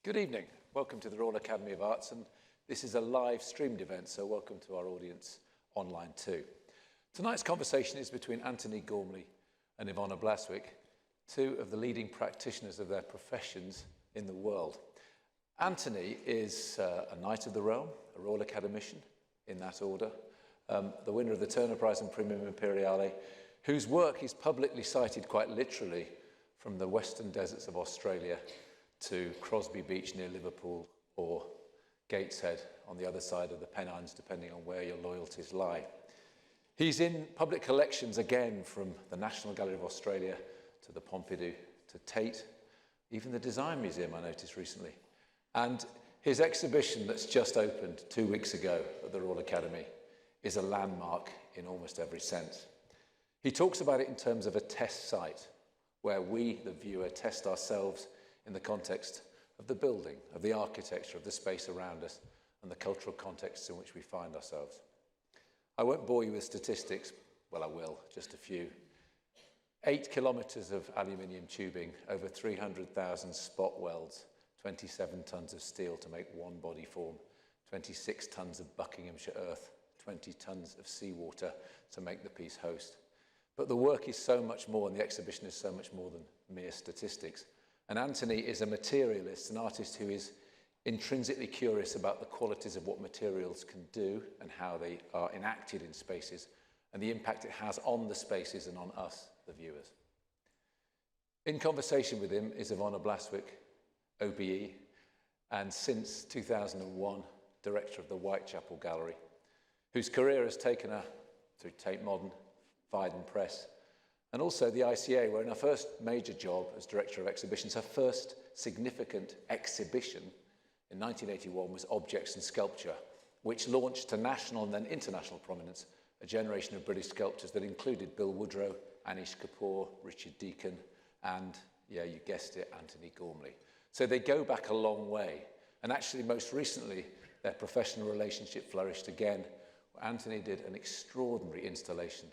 Good evening. Welcome to the Royal Academy of Arts, and this is a live streamed event, so welcome to our audience online too. Tonight's conversation is between Antony Gormley and Iwona Blazwick, two of the leading practitioners of their professions in the world. Antony is a Knight of the Realm, a Royal Academician in that order, the winner of the Turner Prize and Primum Imperiale, whose work is publicly cited quite literally from the western deserts of Australia to Crosby Beach near Liverpool or Gateshead on the other side of the Pennines, depending on where your loyalties lie. He's in public collections again, from the National Gallery of Australia to the Pompidou to Tate, even the Design Museum I noticed recently. And his exhibition that's just opened 2 weeks ago at the Royal Academy is a landmark in almost every sense. He talks about it in terms of a test site where we, the viewer, test ourselves in the context of the building, of the architecture, of the space around us, and the cultural contexts in which we find ourselves. I won't bore you with statistics. Well, I will, just a few. 8 kilometres of aluminium tubing, over 300,000 spot welds, 27 tonnes of steel to make one body form, 26 tonnes of Buckinghamshire earth, 20 tonnes of seawater to make the piece host. But the work is so much more, and the exhibition is so much more than mere statistics. And Antony is a materialist, an artist who is intrinsically curious about the qualities of what materials can do and how they are enacted in spaces and the impact it has on the spaces and on us, the viewers. In conversation with him is Iwona Blazwick, OBE, and since 2001, director of the Whitechapel Gallery, whose career has taken her through Tate Modern, Phaidon Press, and also the ICA, where in her first major job as director of exhibitions, her first significant exhibition in 1981 was Objects and Sculpture, which launched to national and then international prominence a generation of British sculptors that included Bill Woodrow, Anish Kapoor, Richard Deacon, and, yeah, you guessed it, Antony Gormley. So they go back a long way. And actually, most recently, their professional relationship flourished again. Antony did an extraordinary installation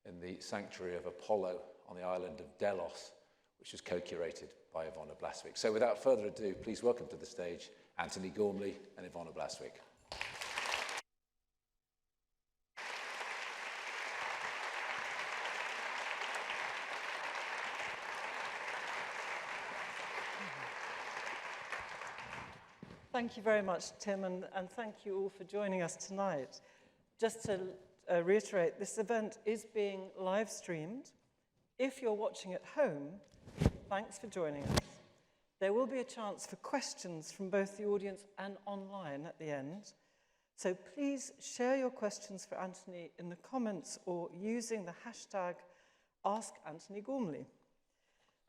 in the sanctuary of Apollo on the island of Delos, which was co-curated by Iwona Blazwick. So without further ado, please welcome to the stage Antony Gormley and Iwona Blazwick. Thank you very much, Tim, and thank you all for joining us tonight. Just to reiterate, this event is being live streamed. If you're watching at home, thanks for joining us. There will be a chance for questions from both the audience and online at the end. So please share your questions for Antony in the comments or using the hashtag #AskAntonyGormley.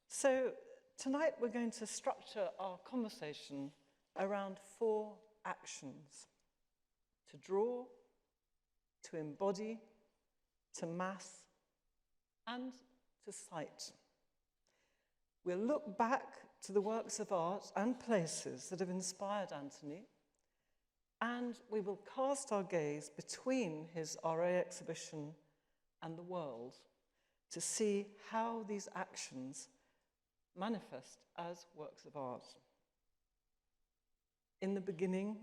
So tonight we're going to structure our conversation around 4 actions: to draw, to embody, to mass, and to sight. We'll look back to the works of art and places that have inspired Antony, and we will cast our gaze between his RA exhibition and the world to see how these actions manifest as works of art. In the beginning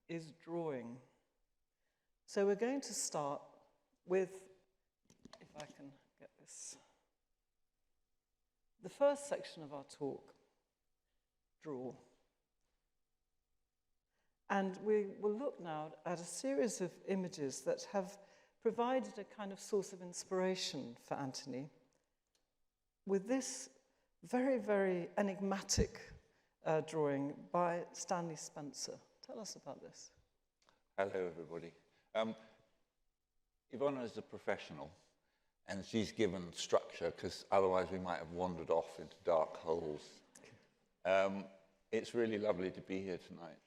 is drawing. So we're going to start with, if I can get this, the first section of our talk, draw. And we will look now at a series of images that have provided a kind of source of inspiration for Antony with this very, very enigmatic drawing by Stanley Spencer. Tell us about this. Hello, everybody. Iwona is a professional, and she's given structure, because otherwise we might have wandered off into dark holes. It's really lovely to be here tonight.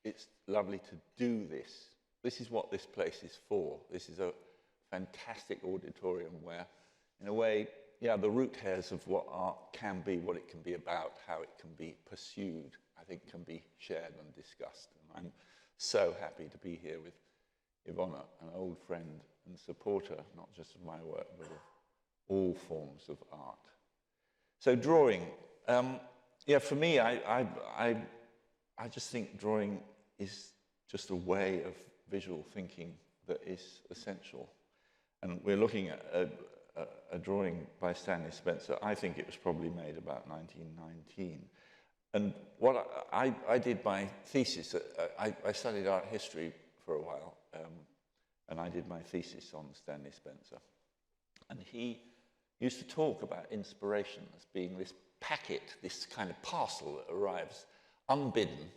It's lovely to do this. This is what this place is for. This is a fantastic auditorium where, in a way, yeah, the root hairs of what art can be, what it can be about, how it can be pursued, I think can be shared and discussed. And I'm so happy to be here with Iwona, an old friend and supporter, not just of my work, but of all forms of art. So drawing, yeah, for me, I I just think drawing is just a way of visual thinking that is essential. And we're looking at a drawing by Stanley Spencer. I think it was probably made about 1919. And what I did my thesis, I studied art history for a while, and I did my thesis on Stanley Spencer. And he used to talk about inspiration as being this packet, this kind of parcel that arrives unbidden.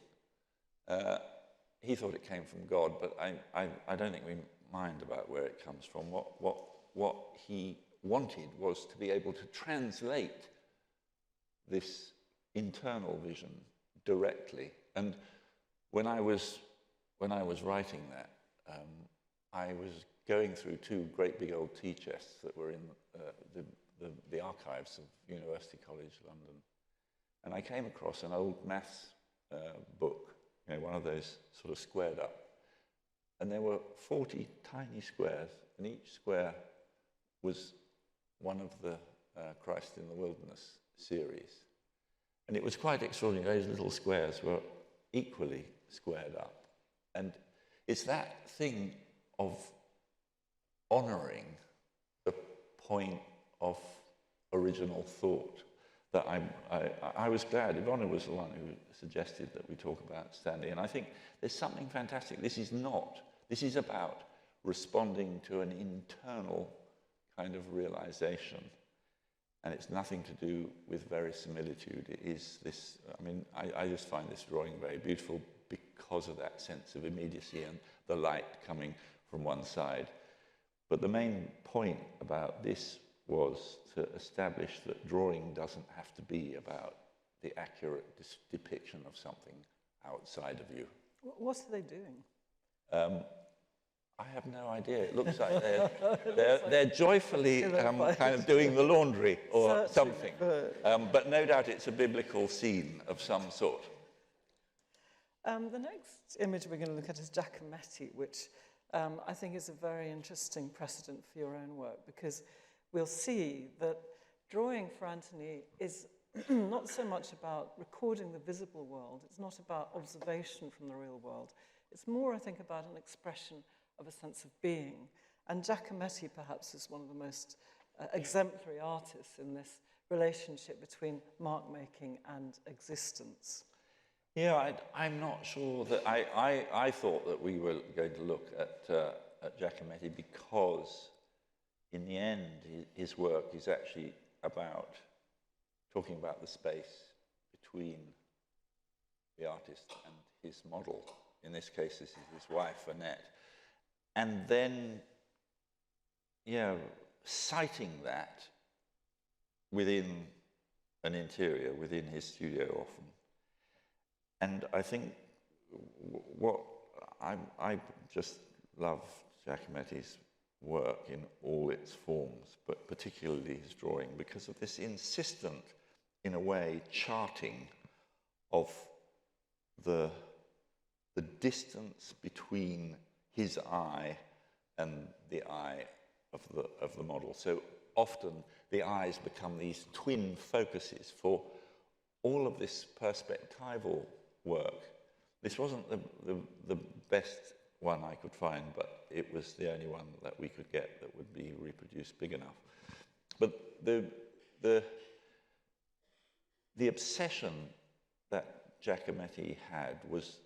He thought it came from God, but I don't think we mind about where it comes from. What he wanted was to be able to translate this internal vision directly. And when I was writing that, I was going through two great big old tea chests that were in the archives of University College London, and I came across an old maths book, one of those sort of squared up, and there were 40 tiny squares, and each square was one of the Christ in the Wilderness series. And it was quite extraordinary. Those little squares were equally squared up. And it's that thing of honouring the point of original thought that I was glad. Iwona was the one who suggested that we talk about Stanley. And I think there's something fantastic. This is about responding to an internal kind of realization. And it's nothing to do with verisimilitude. It is this, I just find this drawing very beautiful because of that sense of immediacy and the light coming from one side. But the main point about this was to establish that drawing doesn't have to be about the accurate depiction of something outside of you. What are they doing? I have no idea. It looks like they're joyfully kind of doing the laundry or something. But no doubt it's a biblical scene of some sort. The next image we're going to look at is Giacometti, which I think is a very interesting precedent for your own work, because we'll see that drawing for Antony is not so much about recording the visible world. It's not about observation from the real world. It's more, I think, about an expression of a sense of being. And Giacometti perhaps is one of the most exemplary artists in this relationship between mark-making and existence. Yeah, I'm not sure that I thought that we were going to look at Giacometti because in the end his work is actually about talking about the space between the artist and his model. In this case, this is his wife, Annette. And then, citing that within an interior, within his studio often. And I think what I just love Giacometti's work in all its forms, but particularly his drawing, because of this insistent, in a way, charting of the distance between his eye and the eye of the model. So often the eyes become these twin focuses for all of this perspectival work. This wasn't the best one I could find, but it was the only one that we could get that would be reproduced big enough. But the obsession that Giacometti had was,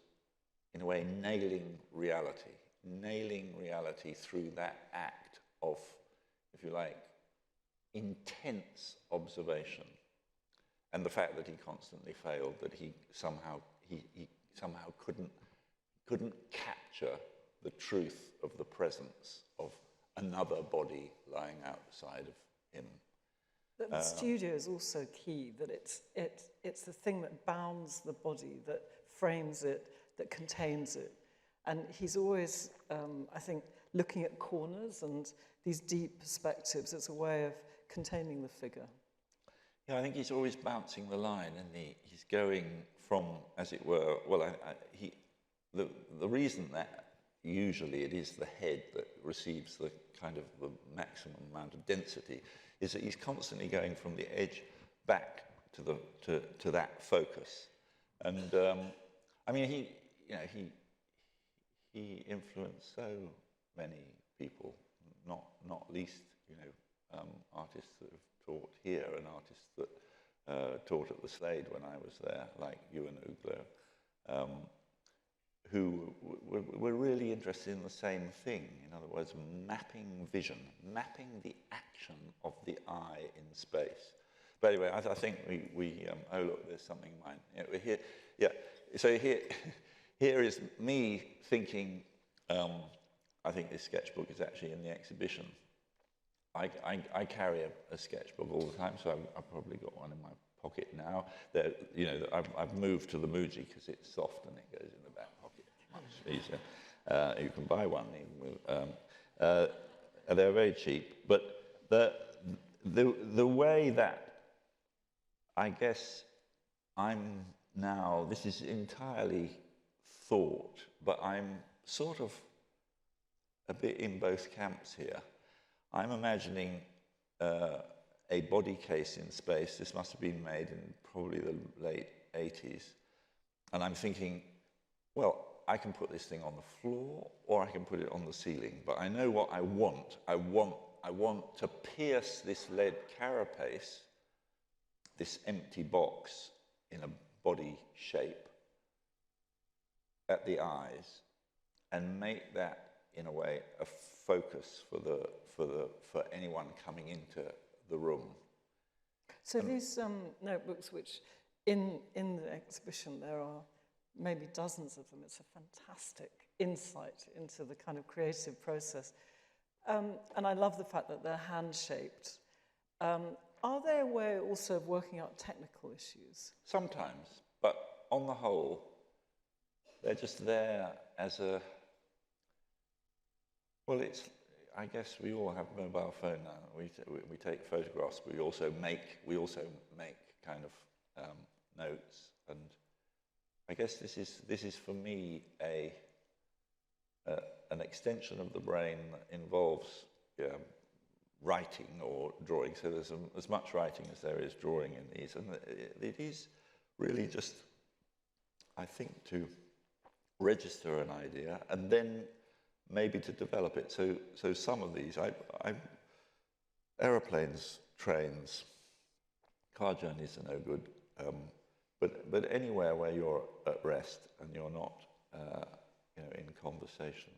in a way, nailing reality through that act of, if you like, intense observation. And the fact that he constantly failed, that he somehow couldn't capture the truth of the presence of another body lying outside of him. The studio is also key, that it's the thing that bounds the body, that frames it, that contains it. And he's always, I think, looking at corners and these deep perspectives as a way of containing the figure. Yeah, I think he's always bouncing the line, and he's going from, as it were, the reason that usually it is the head that receives the kind of the maximum amount of density is that he's constantly going from the edge back to that focus. And I mean, he influenced so many people, not least, artists that have taught here and artists that taught at the Slade when I was there, like Iwona, who were really interested in the same thing. In other words, mapping vision, mapping the action of the eye in space. But anyway, I think we oh look, there's something in mine. Yeah, we're here. Yeah. So here is me thinking. I think this sketchbook is actually in the exhibition. I carry a sketchbook all the time, so I've probably got one in my pocket now. I've moved to the Muji because it's soft and it goes in the back pocket. Much easier. You can buy one even with. They're very cheap, but the way that I guess I'm now, this is entirely thought, but I'm sort of a bit in both camps here. I'm imagining a body case in space. This must have been made in probably the late 80s. And I'm thinking, well, I can put this thing on the floor or I can put it on the ceiling. But I know what I want. I want to pierce this lead carapace, this empty box in a body shape at the eyes, and make that, in a way, a focus for anyone coming into the room. So these notebooks, which in the exhibition there are maybe dozens of them. It's a fantastic insight into the kind of creative process, and I love the fact that they're hand-shaped. Are they a way also of working out technical issues? Sometimes, but on the whole, they're just there as a... Well, I guess we all have a mobile phone now. We take photographs, but we also make kind of notes. And I guess this is for me an extension of the brain that involves writing or drawing. So there's as much writing as there is drawing in these, and it is really just, I think, to register an idea and then maybe to develop it. So some of these, aeroplanes, trains, car journeys are no good. But anywhere where you're at rest and you're not, in conversation,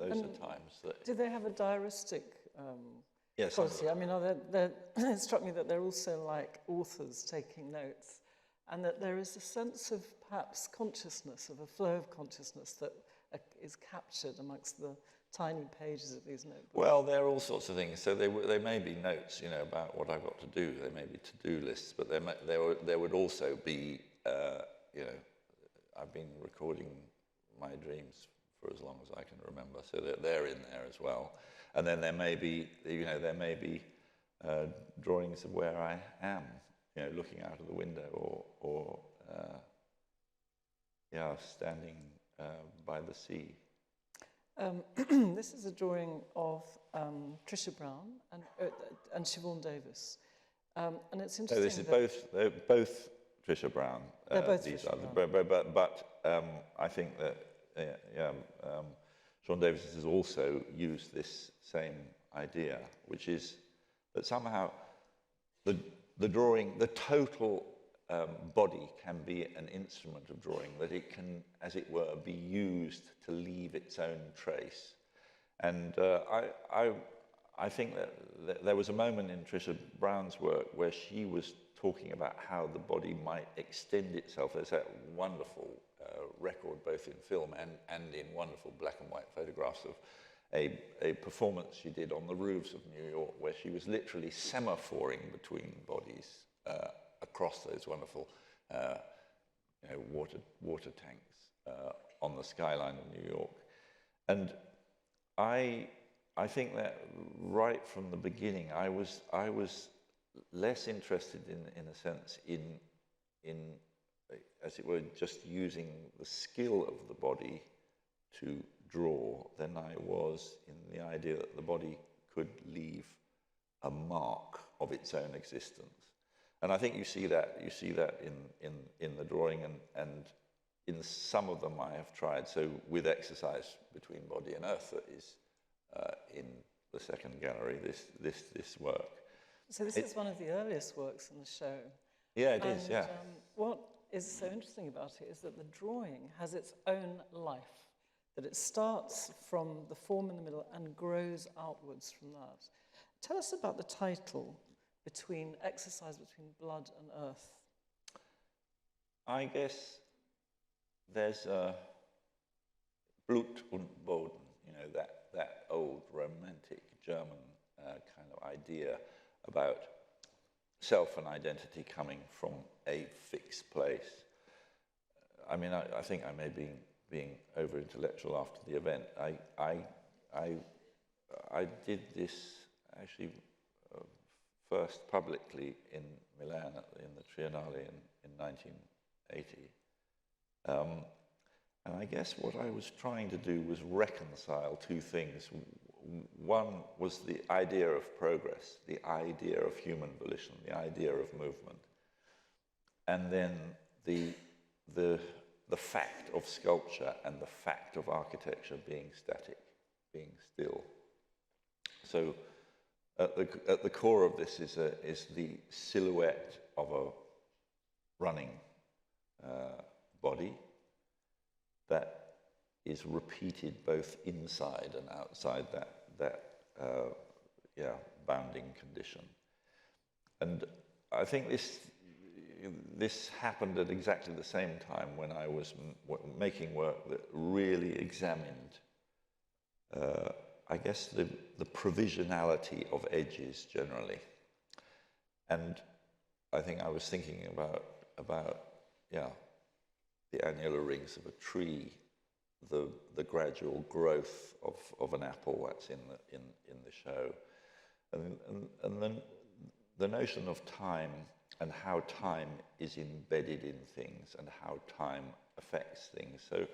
those are times that. Do they have a diaristic Yes, quality? I mean, it struck me that they're also like authors taking notes, and that there is a sense of perhaps consciousness, of a flow of consciousness that is captured amongst the tiny pages of these notebooks. Well, there are all sorts of things. So they may be notes, about what I've got to do. They may be to-do lists, but there would also be, I've been recording my dreams for as long as I can remember, so they're in there as well. And then there may be, drawings of where I am, looking out of the window, or standing by the sea. This is a drawing of Trisha Brown and Siobhan Davis, and it's interesting. So this is they're both Trisha Brown. They're both these Trisha are, Brown. but I think that Siobhan Davis has also used this same idea, which is that somehow the drawing, the total body can be an instrument of drawing, that it can, as it were, be used to leave its own trace. And I think that there was a moment in Trisha Brown's work where she was talking about how the body might extend itself. There's that wonderful record, both in film and in wonderful black and white photographs of a performance she did on the roofs of New York, where she was literally semaphoring between bodies across those wonderful water tanks on the skyline of New York. And I think that right from the beginning, I was less interested in a sense in as it were, just using the skill of the body to draw than I was in the idea that the body could leave a mark of its own existence. And I think you see that in the drawing, and in some of them I have tried, so with exercise between body and earth that is in the second gallery, this work. So this is one of the earliest works in the show. Yeah, it is, yeah. What is so interesting about it is that the drawing has its own life, that it starts from the form in the middle and grows outwards from that. Tell us about the title, between exercise between blood and earth. I guess there's a Blut und Boden, you know, that old romantic German kind of idea about self and identity coming from a fixed place. I mean, I think I may be being over-intellectual after the event. I did this actually first publicly in Milan in the Triennale in 1980. And I guess what I was trying to do was reconcile two things. One was the idea of progress, the idea of human volition, the idea of movement, and then the fact of sculpture and the fact of architecture being static, being still. So at the core of this is the silhouette of a running body that is repeated both inside and outside that bounding condition. And I think this happened at exactly the same time when I was making work that really examined, I guess, the provisionality of edges generally. And I think I was thinking about the annular rings of a tree, the gradual growth of an apple that's in the show, and then the notion of time and how time is embedded in things and how time affects things. So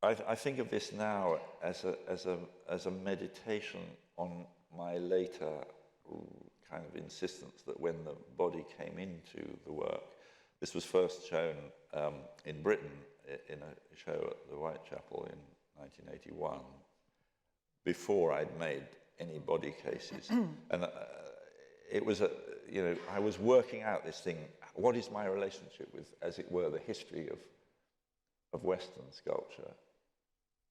I think of this now as a meditation on my later kind of insistence that when the body came into the work, this was first shown in Britain in a show at the Whitechapel in 1981, before I'd made any body cases. And it was I was working out this thing, what is my relationship with, as it were, the history of Western sculpture,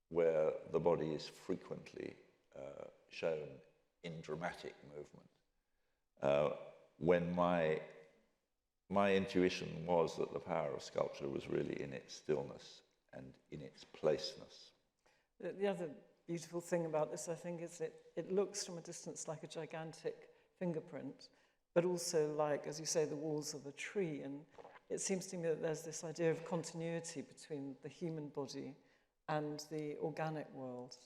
where the body is frequently shown in dramatic movement. When my intuition was that the power of sculpture was really in its stillness and in its placeness. The other beautiful thing about this, I think, is it looks from a distance like a gigantic fingerprint, but also like, as you say, the walls of a tree. And it seems to me that there's this idea of continuity between the human body and the organic world.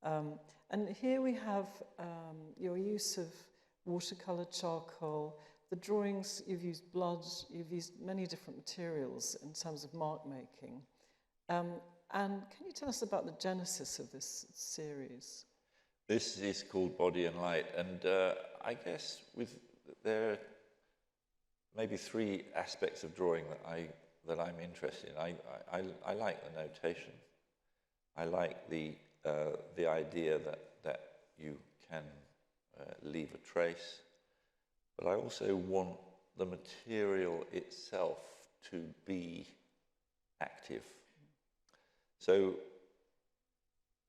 And here we have your use of watercolor, charcoal. The drawings, you've used blood, you've used many different materials in terms of mark making. And can you tell us about the genesis of this series? This is called Body and Light, and I guess there are maybe three aspects of drawing that I'm interested in. I like the notation. I like the idea that you can leave a trace, but I also want the material itself to be active. So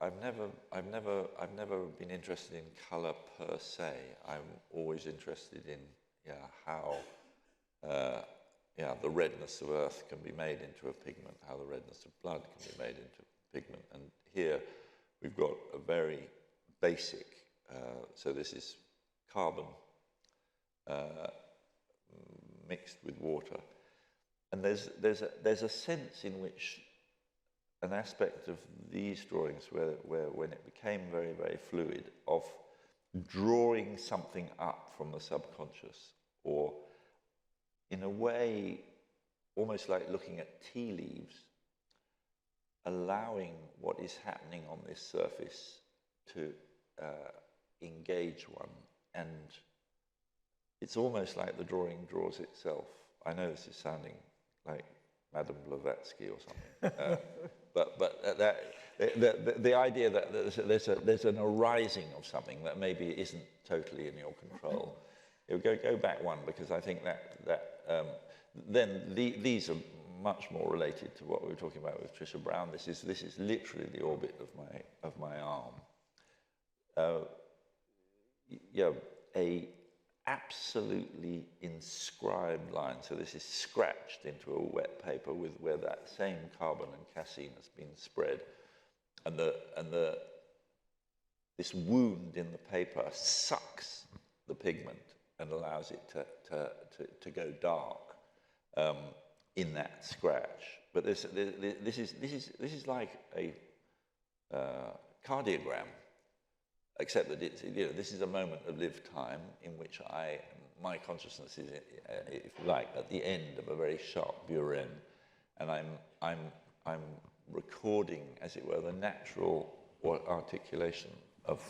I've never been interested in color per se. I'm always interested in how the redness of earth can be made into a pigment, how the redness of blood can be made into pigment. And here we've got a very basic, so this is carbon mixed with water. And there's a sense in which an aspect of these drawings where when it became very, very fluid, of drawing something up from the subconscious, or in a way almost like looking at tea leaves, allowing what is happening on this surface to engage one. And it's almost like the drawing draws itself. I know this is sounding like Madame Blavatsky or something. The idea that there's an arising of something that maybe isn't totally in your control. Go back one, because I think these are much more related to what we were talking about with Trisha Brown. This is literally the orbit of my arm. A absolutely inscribed line. So this is scratched into a wet paper with where that same carbon and casein has been spread, and this wound in the paper sucks the pigment and allows it to go dark in that scratch. But this is like a cardiogram, except that this is a moment of lived time in which my consciousness is, if you like, at the end of a very sharp burin, and I'm recording, as it were, the natural articulation of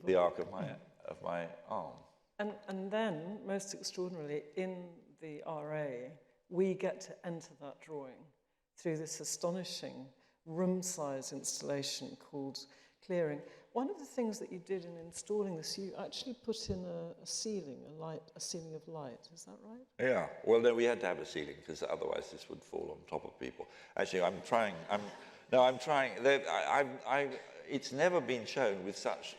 the arc of my arm. And then, most extraordinarily, in the RA, we get to enter that drawing through this astonishing room-size installation called Clearing. One of the things that you did in installing this, you actually put in a ceiling, a ceiling of light. Is that right? Yeah. Well, no, we had to have a ceiling because otherwise this would fall on top of people. Actually, I'm trying. It's never been shown with such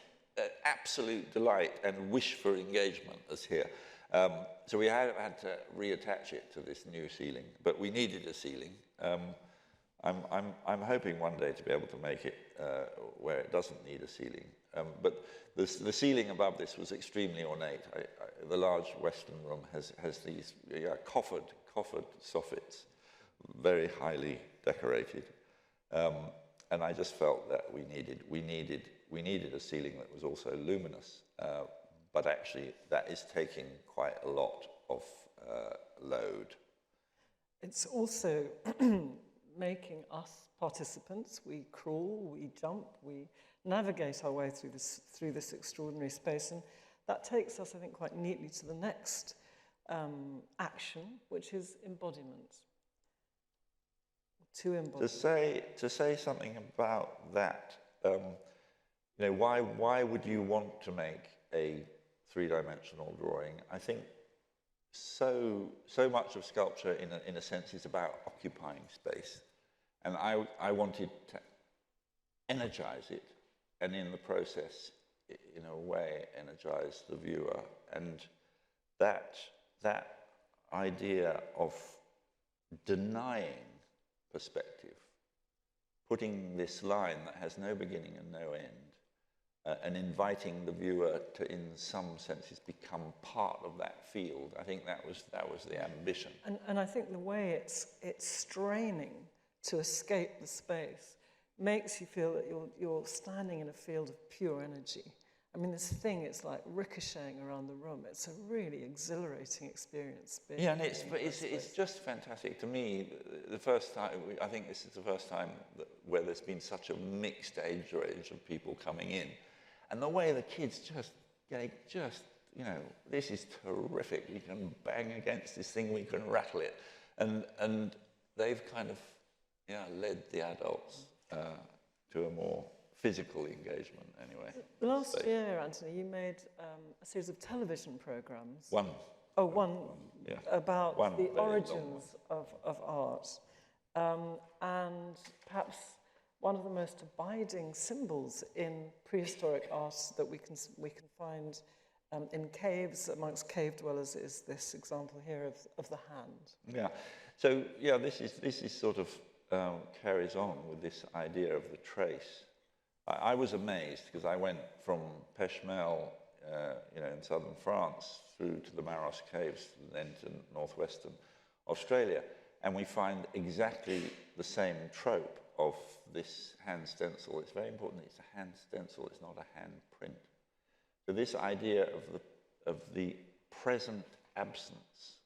absolute delight and wish for engagement as here. So we had to reattach it to this new ceiling, but we needed a ceiling. I'm hoping one day to be able to make it where it doesn't need a ceiling. But the ceiling above this was extremely ornate. The large Western room has these coffered soffits, very highly decorated. And I just felt that we needed a ceiling that was also luminous. But actually, that is taking quite a lot of load. It's also making us participants. We crawl, we jump, we navigate our way through this extraordinary space, and that takes us, I think, quite neatly to the next action, which is embodiment. To embody. To say something about that, why would you want to make a three-dimensional drawing? I think so much of sculpture, in a sense, is about occupying space. And I wanted to energize it, and in the process, in a way, energize the viewer. And that idea of denying perspective, putting this line that has no beginning and no end, and inviting the viewer to, in some senses, become part of that field. I think that was the ambition. And I think the way it's straining to escape the space makes you feel that you're standing in a field of pure energy. I mean, this thing, it's like ricocheting around the room. It's a really exhilarating experience. Yeah, and it's just fantastic. To me, the first time, I think this is the first time where there's been such a mixed age range of people coming in. And the way the kids this is terrific. We can bang against this thing, we can rattle it. And they've kind of, led the adults to a more physical engagement, anyway. Last year, Antony, you made a series of television programs. One. About the origins of art. And perhaps one of the most abiding symbols in prehistoric art that we can find in caves, amongst cave dwellers, is this example here of the hand. Yeah. So, this is sort of carries on with this idea of the trace. I was amazed because I went from Peshmerl, in southern France, through to the Maros Caves, then to northwestern Australia, and we find exactly the same trope of this hand stencil. It's very important that it's a hand stencil, it's not a hand print. So this idea of the present absence,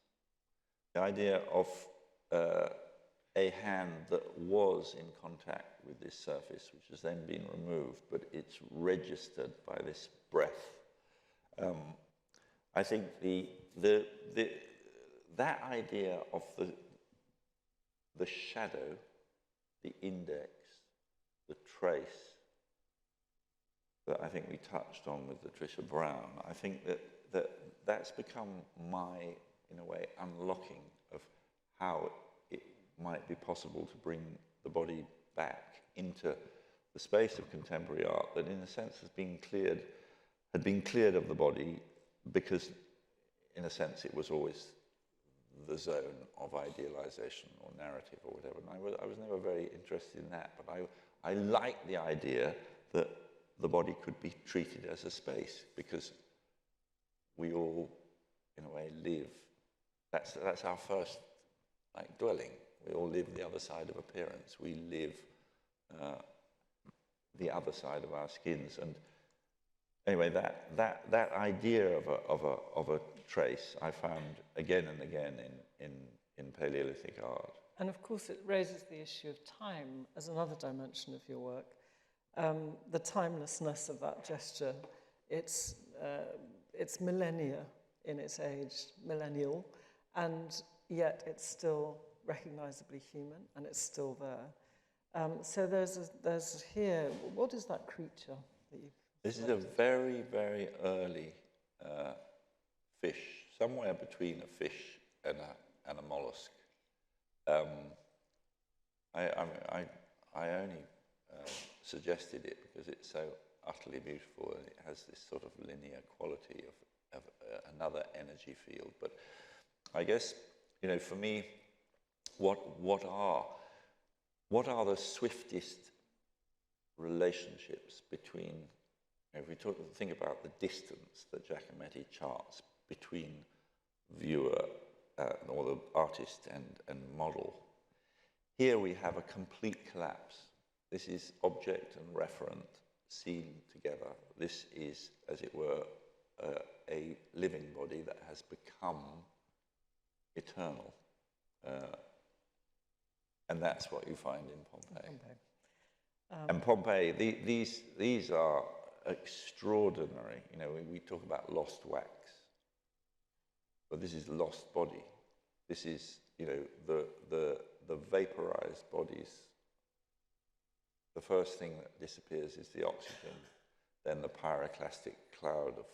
the idea of a hand that was in contact with this surface, which has then been removed, but it's registered by this breath. I think that idea of the shadow, the index, the trace that I think we touched on with Latricia Brown, I think that's become my, in a way, unlocking of how it might be possible to bring the body back into the space of contemporary art that, in a sense, had been cleared of the body because, in a sense, it was always the zone of idealization or narrative or whatever. And I was never very interested in that, but I liked the idea that the body could be treated as a space because we all, in a way, live. That's our first dwelling. We all live the other side of appearance. We live the other side of our skins. And anyway, that idea of a trace I found again and again in Paleolithic art. And of course, it raises the issue of time as another dimension of your work. The timelessness of that gesture. It's millennia in its age, millennial, and yet it's still recognizably human, and it's still there. So there's here. What is that creature that you've? This is a very, very early fish, somewhere between a fish and a mollusk. I only suggested it because it's so utterly beautiful and it has this sort of linear quality of another energy field. But I guess, for me, what are the swiftest relationships between, if we think about the distance that Giacometti charts between viewer or the artist and model, here we have a complete collapse. This is object and referent seen together. This is, as it were, a living body that has become eternal. And that's what you find in Pompeii. And Pompeii, these are extraordinary. We talk about lost wax. But this is lost body. This is, the vaporized bodies. The first thing that disappears is the oxygen. Then the pyroclastic cloud of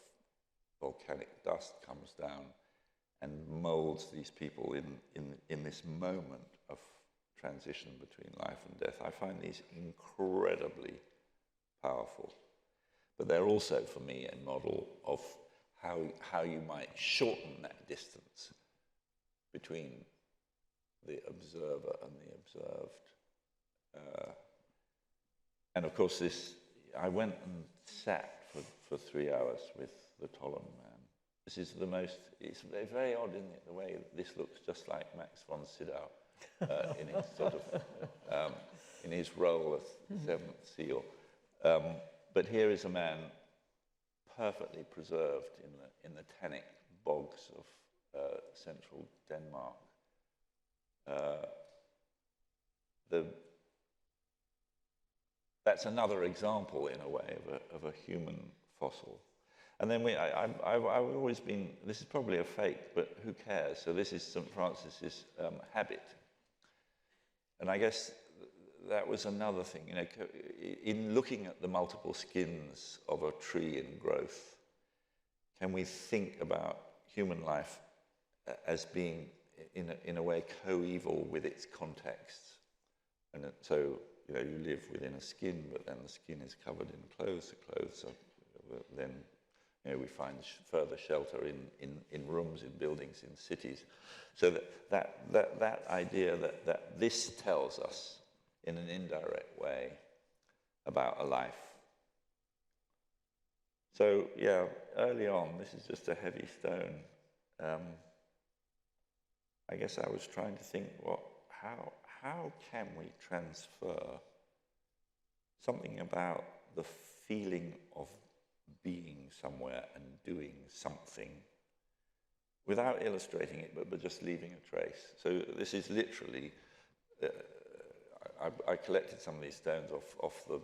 volcanic dust comes down and molds these people in this moment of transition between life and death. I find these incredibly powerful. But they're also, for me, a model of how you might shorten that distance between the observer and the observed. And of course, I went and sat for 3 hours with the Palem man. This is it's very odd, isn't it, the way this looks just like Max von Sydow in his sort of, in his role as the seventh seal. But here is a man perfectly preserved in the tannic bogs of central Denmark. That's another example, in a way, of a human fossil. And then I've always been, this is probably a fake, but who cares? So this is St. Francis's habit. And I guess that was another thing, in looking at the multiple skins of a tree in growth, can we think about human life as being, in a way, coeval with its contexts? And so, you live within a skin, but then the skin is covered in clothes. The clothes are, then, we find further shelter in rooms, in buildings, in cities. So that idea that this tells us, in an indirect way, about a life. So, early on, this is just a heavy stone. I guess I was trying to think, how can we transfer something about the feeling of being somewhere and doing something without illustrating it, but just leaving a trace? So this is literally, I collected some of these stones off the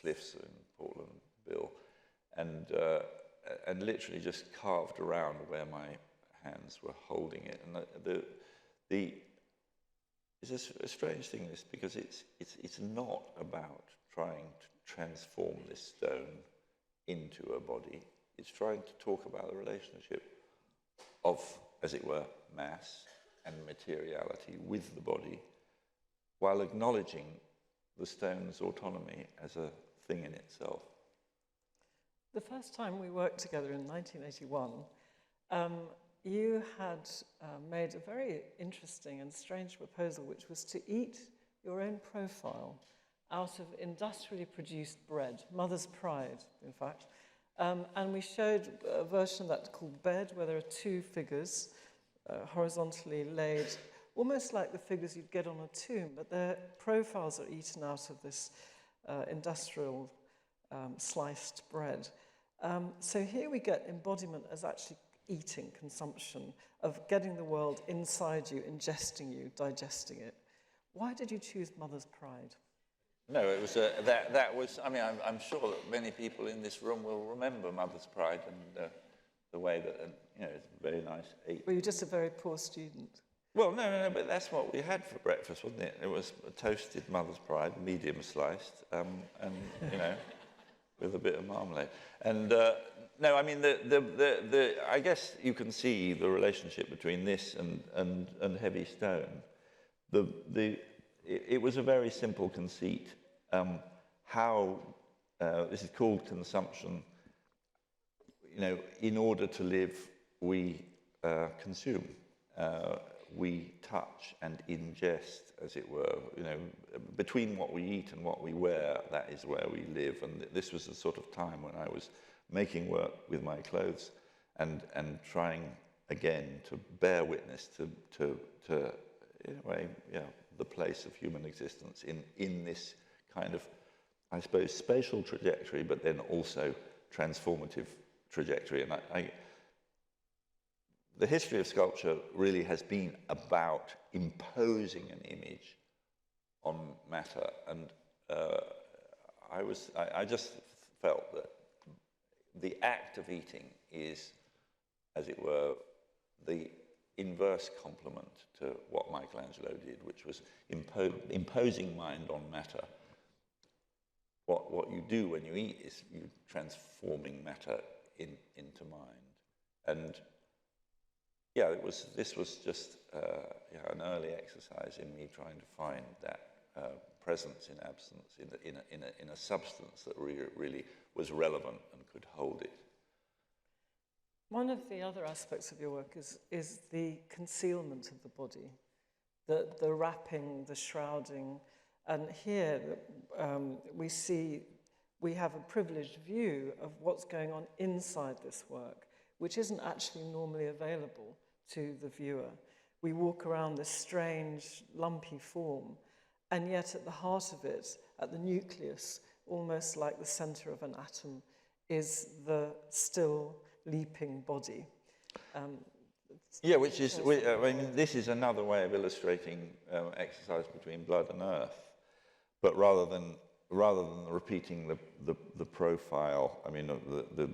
cliffs in Portland, Bill, and literally just carved around where my hands were holding it. And a strange thing, this, because it's not about trying to transform this stone into a body. It's trying to talk about the relationship of, as it were, mass and materiality with the body, while acknowledging the stone's autonomy as a thing in itself. The first time we worked together in 1981, you had made a very interesting and strange proposal, which was to eat your own profile out of industrially produced bread, mother's pride, in fact. And we showed a version of that called Bed, where there are two figures horizontally laid, almost like the figures you'd get on a tomb, but their profiles are eaten out of this industrial sliced bread. So here we get embodiment as actually eating, consumption, of getting the world inside you, ingesting you, digesting it. Why did you choose mother's pride? No, it was that was. I mean, I'm sure that many people in this room will remember Mother's Pride and the way that it's a very nice eat. Were you just a very poor student? Well, no, but that's what we had for breakfast, wasn't it? It was a toasted Mother's Pride, medium sliced, and with a bit of marmalade. And no, I mean I guess you can see the relationship between this and heavy stone. It was a very simple conceit. How this is called consumption. In order to live, we consume. We touch and ingest, as it were. Between what we eat and what we wear, that is where we live. And this was the sort of time when I was making work with my clothes and trying again to bear witness to in a way, the place of human existence in this kind of, I suppose, spatial trajectory, but then also transformative trajectory. And the history of sculpture really has been about imposing an image on matter, and I just felt that the act of eating is, as it were, the inverse complement to what Michelangelo did, which was imposing mind on matter. What you do when you eat is you transforming matter into mind. And this was just an early exercise in me trying to find that presence in absence, in a substance that really was relevant and could hold it. One of the other aspects of your work is the concealment of the body, the wrapping, the shrouding. And here we have a privileged view of what's going on inside this work, which isn't actually normally available to the viewer. We walk around this strange, lumpy form, and yet at the heart of it, at the nucleus, almost like the center of an atom, is the still leaping body. Which is, this is another way of illustrating exercise between blood and earth, but rather than repeating the profile, the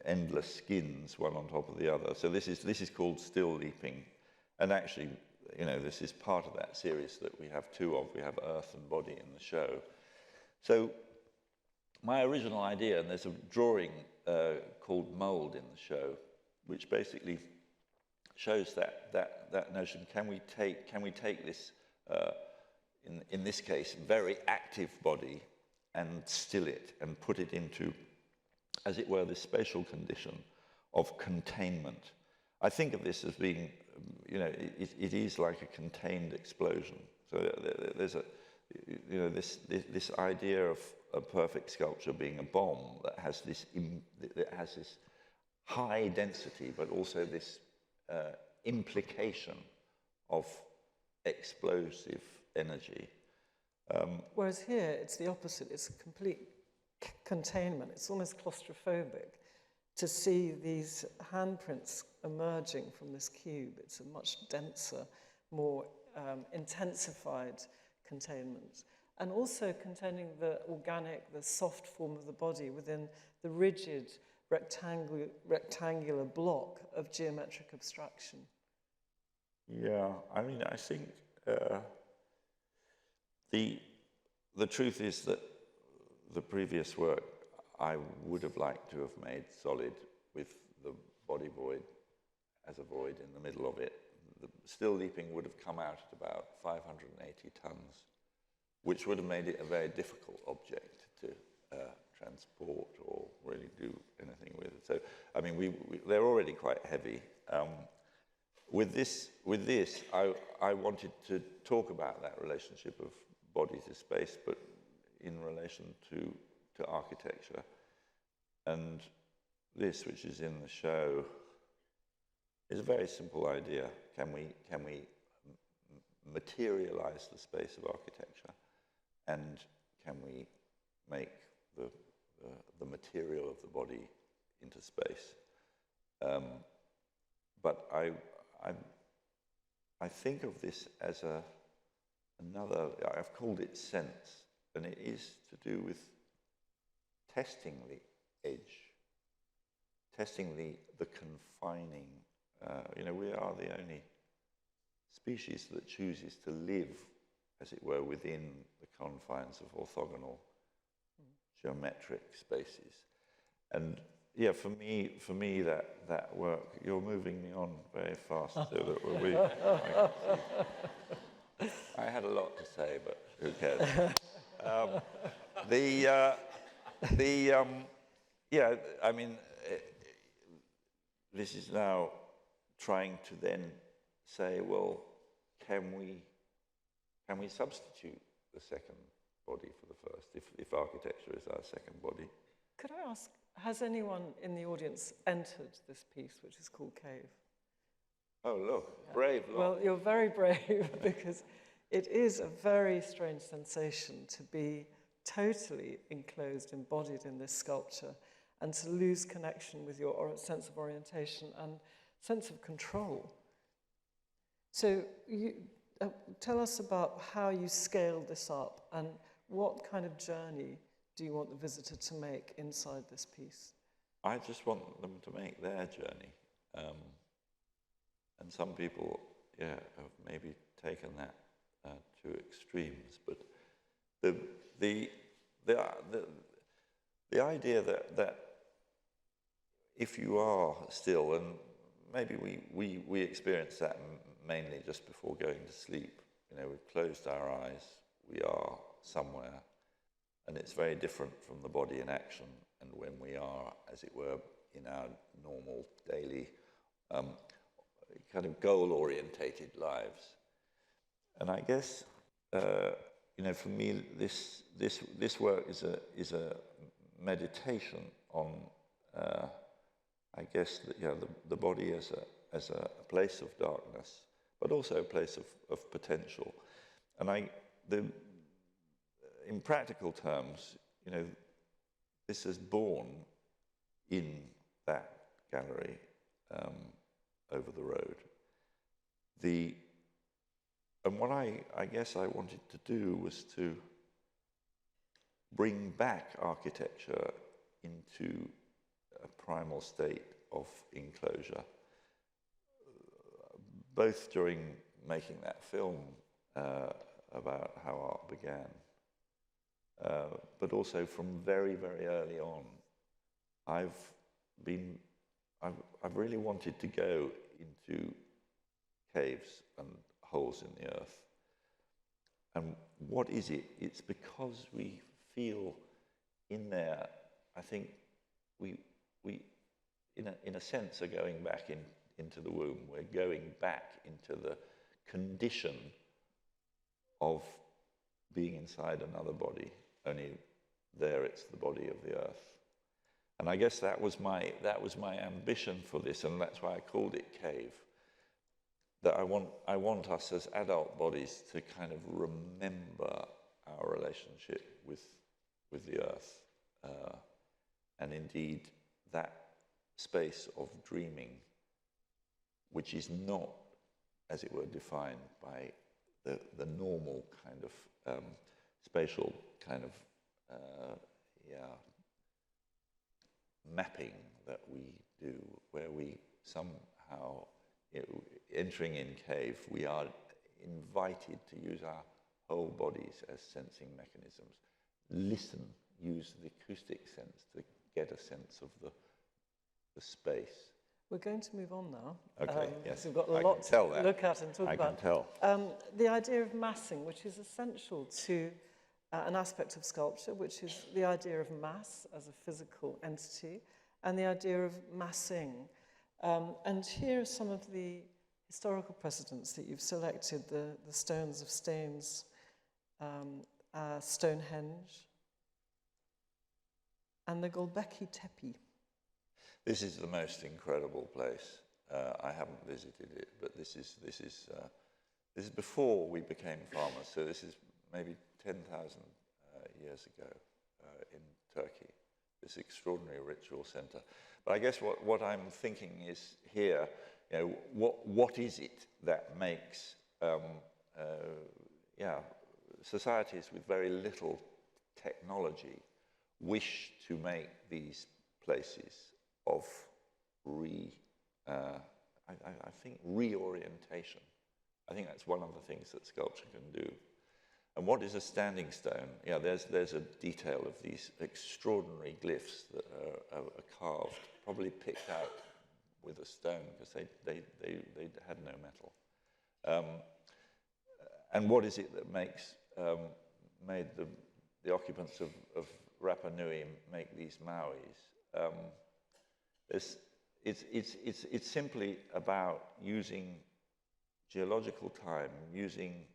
endless skins one on top of the other. So this is called still leaping, and actually, this is part of that series that we have two of. We have earth and body in the show. So my original idea, and there's a drawing called Mold in the show, which basically shows that notion. Can we take this, in this case, very active body and still it and put it into, as it were, this spatial condition of containment? I think of this as being, it is like a contained explosion. So there's this idea of a perfect sculpture being a bomb that has this high density, but also this implication of explosive energy. Whereas here, it's the opposite. It's a complete containment. It's almost claustrophobic to see these handprints emerging from this cube. It's a much denser, more intensified containment. And also containing the organic, the soft form of the body within the rigid, rectangular block of geometric abstraction. Yeah, I think The truth is that the previous work I would have liked to have made solid with the body void as a void in the middle of it. The still leaping would have come out at about 580 tons, which would have made it a very difficult object to transport or really do anything with. So, I mean, they're already quite heavy. With this, I wanted to talk about that relationship of body to space, but in relation to architecture. And this, which is in the show, is a very simple idea. Can we materialize the space of architecture, and can we make the material of the body into space? But I think of this as another. I've called it sense, and it is to do with testing the edge, testing the confining. We are the only species that chooses to live, as it were, within the confines of orthogonal geometric spaces. And yeah, for me, that work. You're moving me on very fast, so that I had a lot to say, but who cares? Yeah, I mean, this is now trying to then say, well, can we substitute the second body for the first, if architecture is our second body? Could I ask, has anyone in the audience entered this piece, which is called Cave? Oh, look, brave lot. Well, you're very brave, because it is a very strange sensation to be totally enclosed, embodied in this sculpture, and to lose connection with your sense of orientation and sense of control. So tell us about how you scaled this up, and what kind of journey do you want the visitor to make inside this piece? I just want them to make their journey. And some people, have maybe taken that to extremes. But the idea that if you are still, and maybe we experience that mainly just before going to sleep. We've closed our eyes, we are somewhere, and it's very different from the body in action, and when we are, as it were, in our normal daily kind of goal-orientated lives. And I guess for me, this work is a meditation on I guess the body as a place of darkness, but also a place of potential. And in practical terms, this is born in that gallery over the road. And what I guess I wanted to do was to bring back architecture into a primal state of enclosure, both during making that film about how art began, but also from very, very early on. I've really wanted to go into caves and holes in the earth. And what is it? It's because we feel in there, I think we in a sense are going back into the womb. We're going back into the condition of being inside another body, only there it's the body of the earth. And I guess that was my ambition for this, and that's why I called it Cave. That I want us as adult bodies to kind of remember our relationship with the earth, and indeed that space of dreaming, which is not, as it were, defined by the normal kind of spatial kind of mapping that we do, where we somehow, entering in Cave, we are invited to use our whole bodies as sensing mechanisms. Listen, use the acoustic sense to get a sense of the space. We're going to move on now. Okay, yes. We've got a I lot can tell to that. look at and talk I about. can tell. The idea of massing, which is essential to an aspect of sculpture, which is the idea of mass as a physical entity, and the idea of massing. And here are some of the historical precedents that you've selected, the stones of Staines, Stonehenge, and the Gulbekki Tepe. This is the most incredible place. I haven't visited it, but this is before we became farmers. So this is maybe 10,000 years ago in Turkey. This extraordinary ritual center. But I guess what I'm thinking is here, you know, what is it that makes societies with very little technology wish to make these places of I think reorientation. I think that's one of the things that sculpture can do. And what is a standing stone? Yeah, there's a detail of these extraordinary glyphs that are carved, probably picked out with a stone because they had no metal. And what is it that made the occupants of Rapa Nui make these Mauis? It's simply about using geological time, using,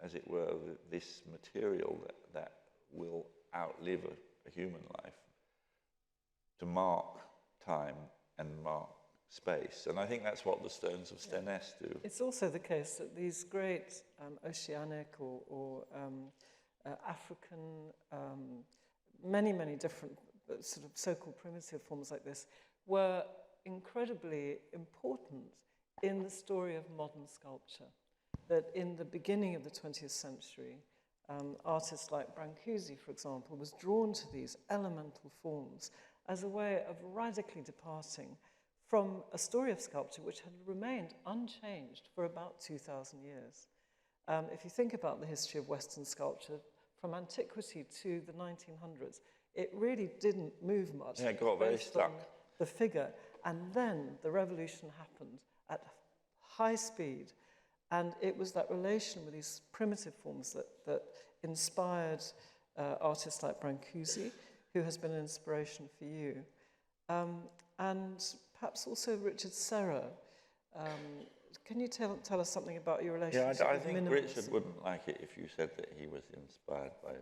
as it were, this material that will outlive a human life to mark time and mark space. And I think that's what the stones of Stanley do. It's also the case that these great oceanic or African, many different sort of so-called primitive forms like this were incredibly important in the story of modern sculpture. That in the beginning of the 20th century, artists like Brancusi, for example, was drawn to these elemental forms as a way of radically departing from a story of sculpture which had remained unchanged for about 2,000 years. If you think about the history of Western sculpture, from antiquity to the 1900s, it really didn't move much. Yeah, it got very stuck. The figure. And then the revolution happened at high speed. And it was that relation with these primitive forms that inspired artists like Brancusi, who has been an inspiration for you. And perhaps also Richard Serra. Can you tell us something about your relationship I with think minimalism? Richard wouldn't like it if you said that he was inspired by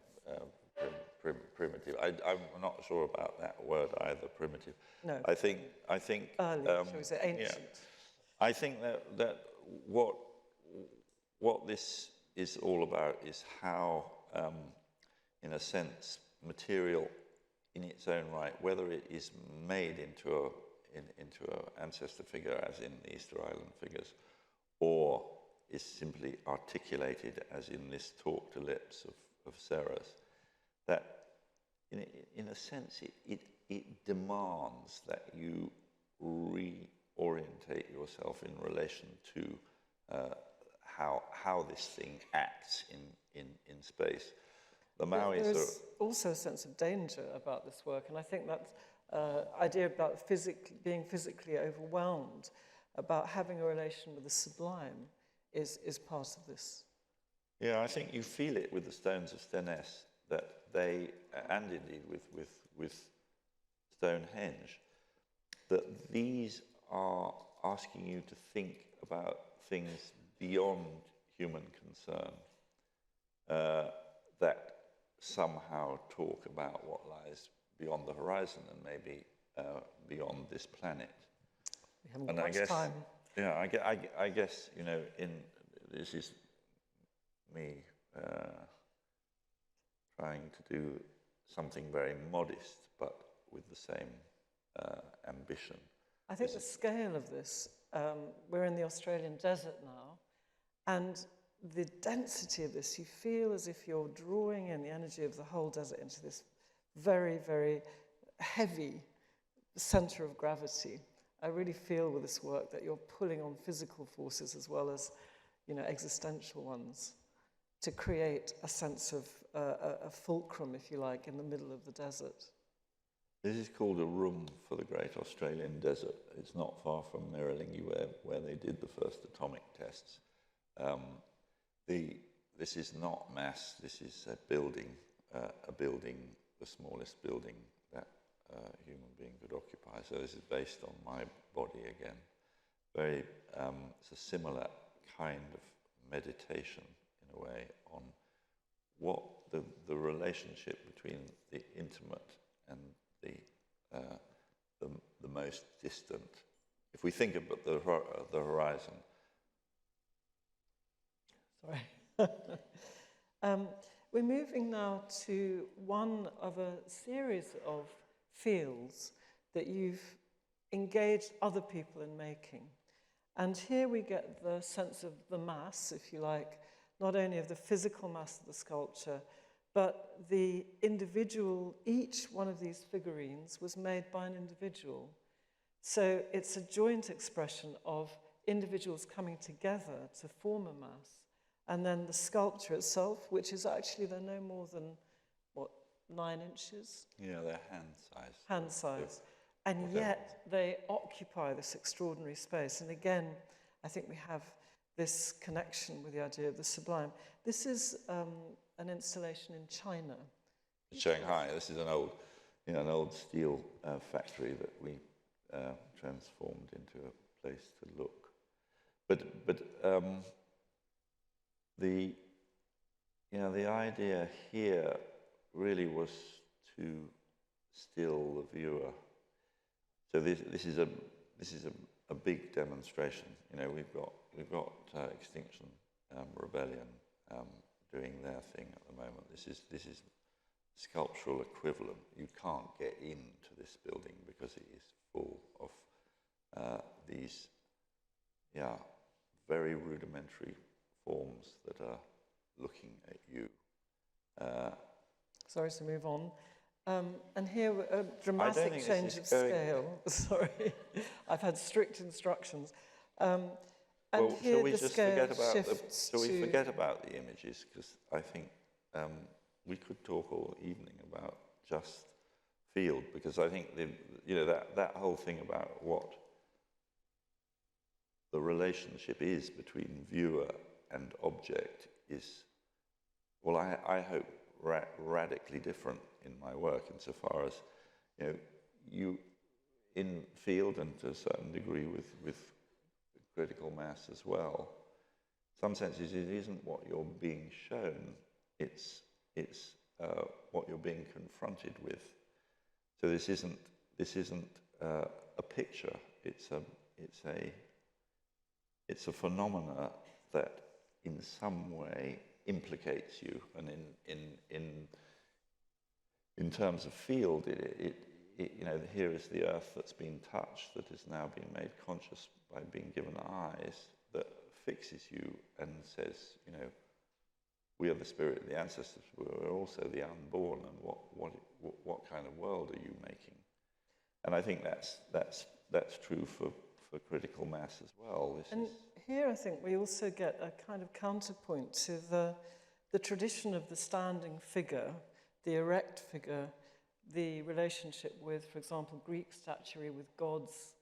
primitive. I'm not sure about that word either, primitive. No. I think Early, shall we say, ancient. Yeah. I think that what this is all about is how, in a sense, material in its own right, whether it is made into an ancestor figure, as in the Easter Island figures, or is simply articulated, as in this talk to lips of Serra's, that in a sense it demands that you reorientate yourself in relation to how this thing acts in space. The Mauis There's also a sense of danger about this work, and I think that idea about being physically overwhelmed, about having a relation with the sublime, is part of this. Yeah, I think you feel it with the stones of Stennes, that they, and indeed with Stonehenge, that these are asking you to think about things beyond human concern, that somehow talk about what lies beyond the horizon and maybe beyond this planet. We haven't got much time. Yeah, I guess, you know, this is me trying to do something very modest, but with the same ambition. I think the scale of this, we're in the Australian desert now, and the density of this, you feel as if you're drawing in the energy of the whole desert into this very, very heavy center of gravity. I really feel with this work that you're pulling on physical forces as well as, you know, existential ones. to create a sense of a fulcrum, if you like, in the middle of the desert. This is called a room for the Great Australian Desert. It's not far from Miralingi, where they did the first atomic tests. This is not mass. This is a building, the smallest building that a human being could occupy. So this is based on my body again. Very, it's a similar kind of meditation in a way on what the relationship between the intimate and the most distant. If we think about the horizon. Sorry. We're moving now to one of a series of fields that you've engaged other people in making. And here we get the sense of the mass, if you like, not only of the physical mass of the sculpture, but the individual, each one of these figurines was made by an individual. So it's a joint expression of individuals coming together to form a mass. And then the sculpture itself, which is actually, they're no more than, 9 inches? Yeah, they're hand size. Hand size. And yet they occupy this extraordinary space. And again, I think we have this connection with the idea of the sublime. This is an installation in China. Shanghai. This is an old steel factory that we transformed into a place to look. But the idea here really was to still the viewer. So this is a big demonstration. We've got Extinction Rebellion doing their thing at the moment. This is sculptural equivalent. You can't get into this building because it is full of these, very rudimentary forms that are looking at you. Sorry to move on. And here, a dramatic change of scale. Sorry, I've had strict instructions. And well, here shall we the just scale forget about the images? Because I think we could talk all evening about just field, because I think that whole thing about what the relationship is between viewer and object is, well, I hope radically different in my work, insofar as you in field, and to a certain degree with critical mass as well. Some senses it isn't what you're being shown; it's what you're being confronted with. So this isn't a picture. It's a phenomena that in some way implicates you, and in terms of field, here is the earth that's been touched, that has now been made conscious by being given eyes, that fixes you and says, we are the spirit of the ancestors, we're also the unborn, and what kind of world are you making? And I think that's true for critical mass as well. Here I think we also get a kind of counterpoint to the tradition of the standing figure, the erect figure, the relationship with, for example, Greek statuary with gods,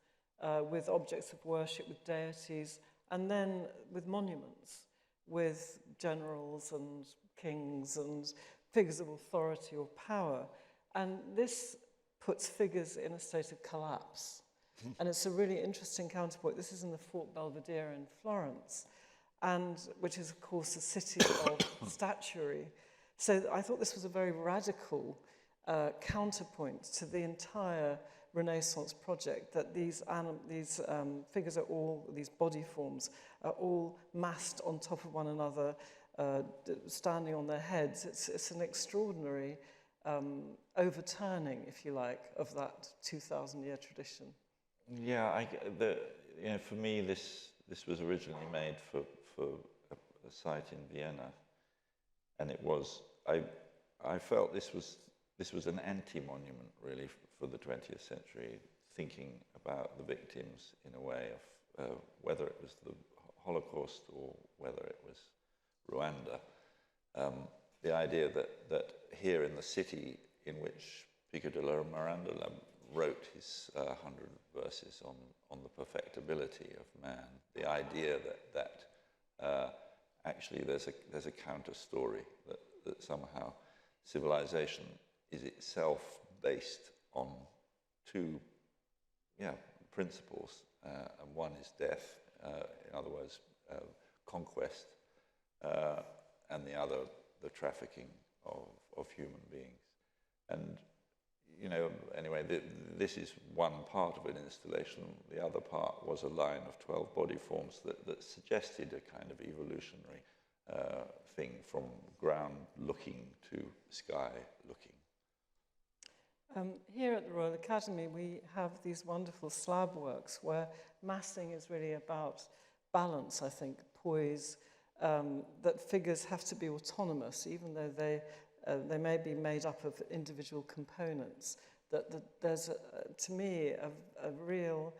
with objects of worship, with deities, and then with monuments, with generals and kings and figures of authority or power. And this puts figures in a state of collapse. And it's a really interesting counterpoint. This is in the Fort Belvedere in Florence, and which is, of course, a city of statuary. So I thought this was a very radical counterpoint to the entire Renaissance project, that these figures are all, these body forms, are all massed on top of one another, standing on their heads. It's an extraordinary overturning, if you like, of that 2,000-year tradition. Yeah, for me, this was originally made for a site in Vienna, and it was. I felt this was an anti-monument, really, for the 20th century, thinking about the victims in a way of whether it was the Holocaust or whether it was Rwanda, the idea that here in the city in which Pico de la Miranda wrote his 100 verses on the perfectibility of man, the idea that actually there's a counter story, that somehow civilization is itself based on two principles, and one is death, in other words, conquest, and the other, the trafficking of human beings. And, anyway, this is one part of an installation. The other part was a line of 12 body forms that suggested a kind of evolutionary thing from ground looking to sky looking. Here at the Royal Academy, we have these wonderful slab works where massing is really about balance, I think, poise, that figures have to be autonomous, even though they may be made up of individual components. That there's, to me, a real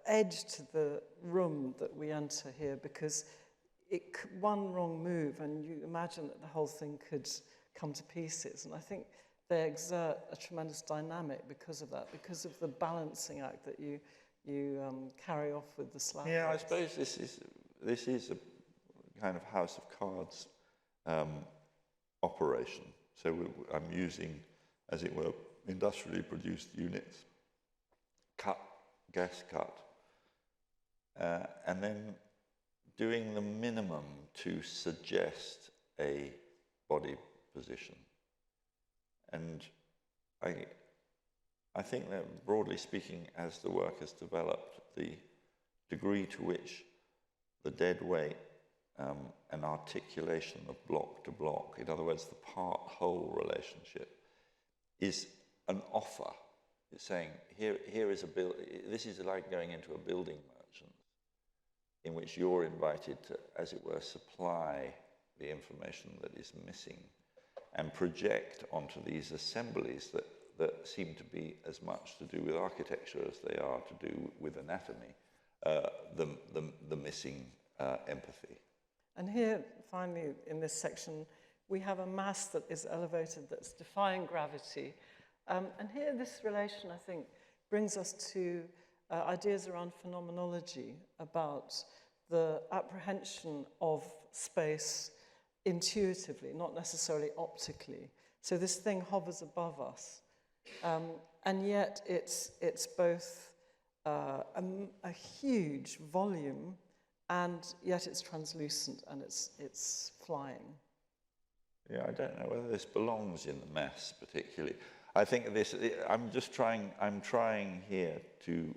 edge to the room that we enter here, because one wrong move and you imagine that the whole thing could come to pieces. And I think they exert a tremendous dynamic because of that, because of the balancing act that you carry off with the slab. Yeah, I suppose this is a kind of house of cards operation. So I'm using, as it were, industrially produced units, gas cut, and then doing the minimum to suggest a body position. And I think that, broadly speaking, as the work has developed, the degree to which the dead weight and articulation of block to block, in other words, the part-whole relationship, is an offer. It's saying, here is this is like going into a building merchant, in which you're invited to, as it were, supply the information that is missing and project onto these assemblies that seem to be as much to do with architecture as they are to do with anatomy, the missing empathy. And here, finally, in this section, we have a mass that is elevated, that's defying gravity. And here, this relation, I think, brings us to ideas around phenomenology, about the apprehension of space intuitively, not necessarily optically. So this thing hovers above us, and yet it's both a huge volume, and yet it's translucent and it's flying. Yeah, I don't know whether this belongs in the mass particularly. I think I'm trying here to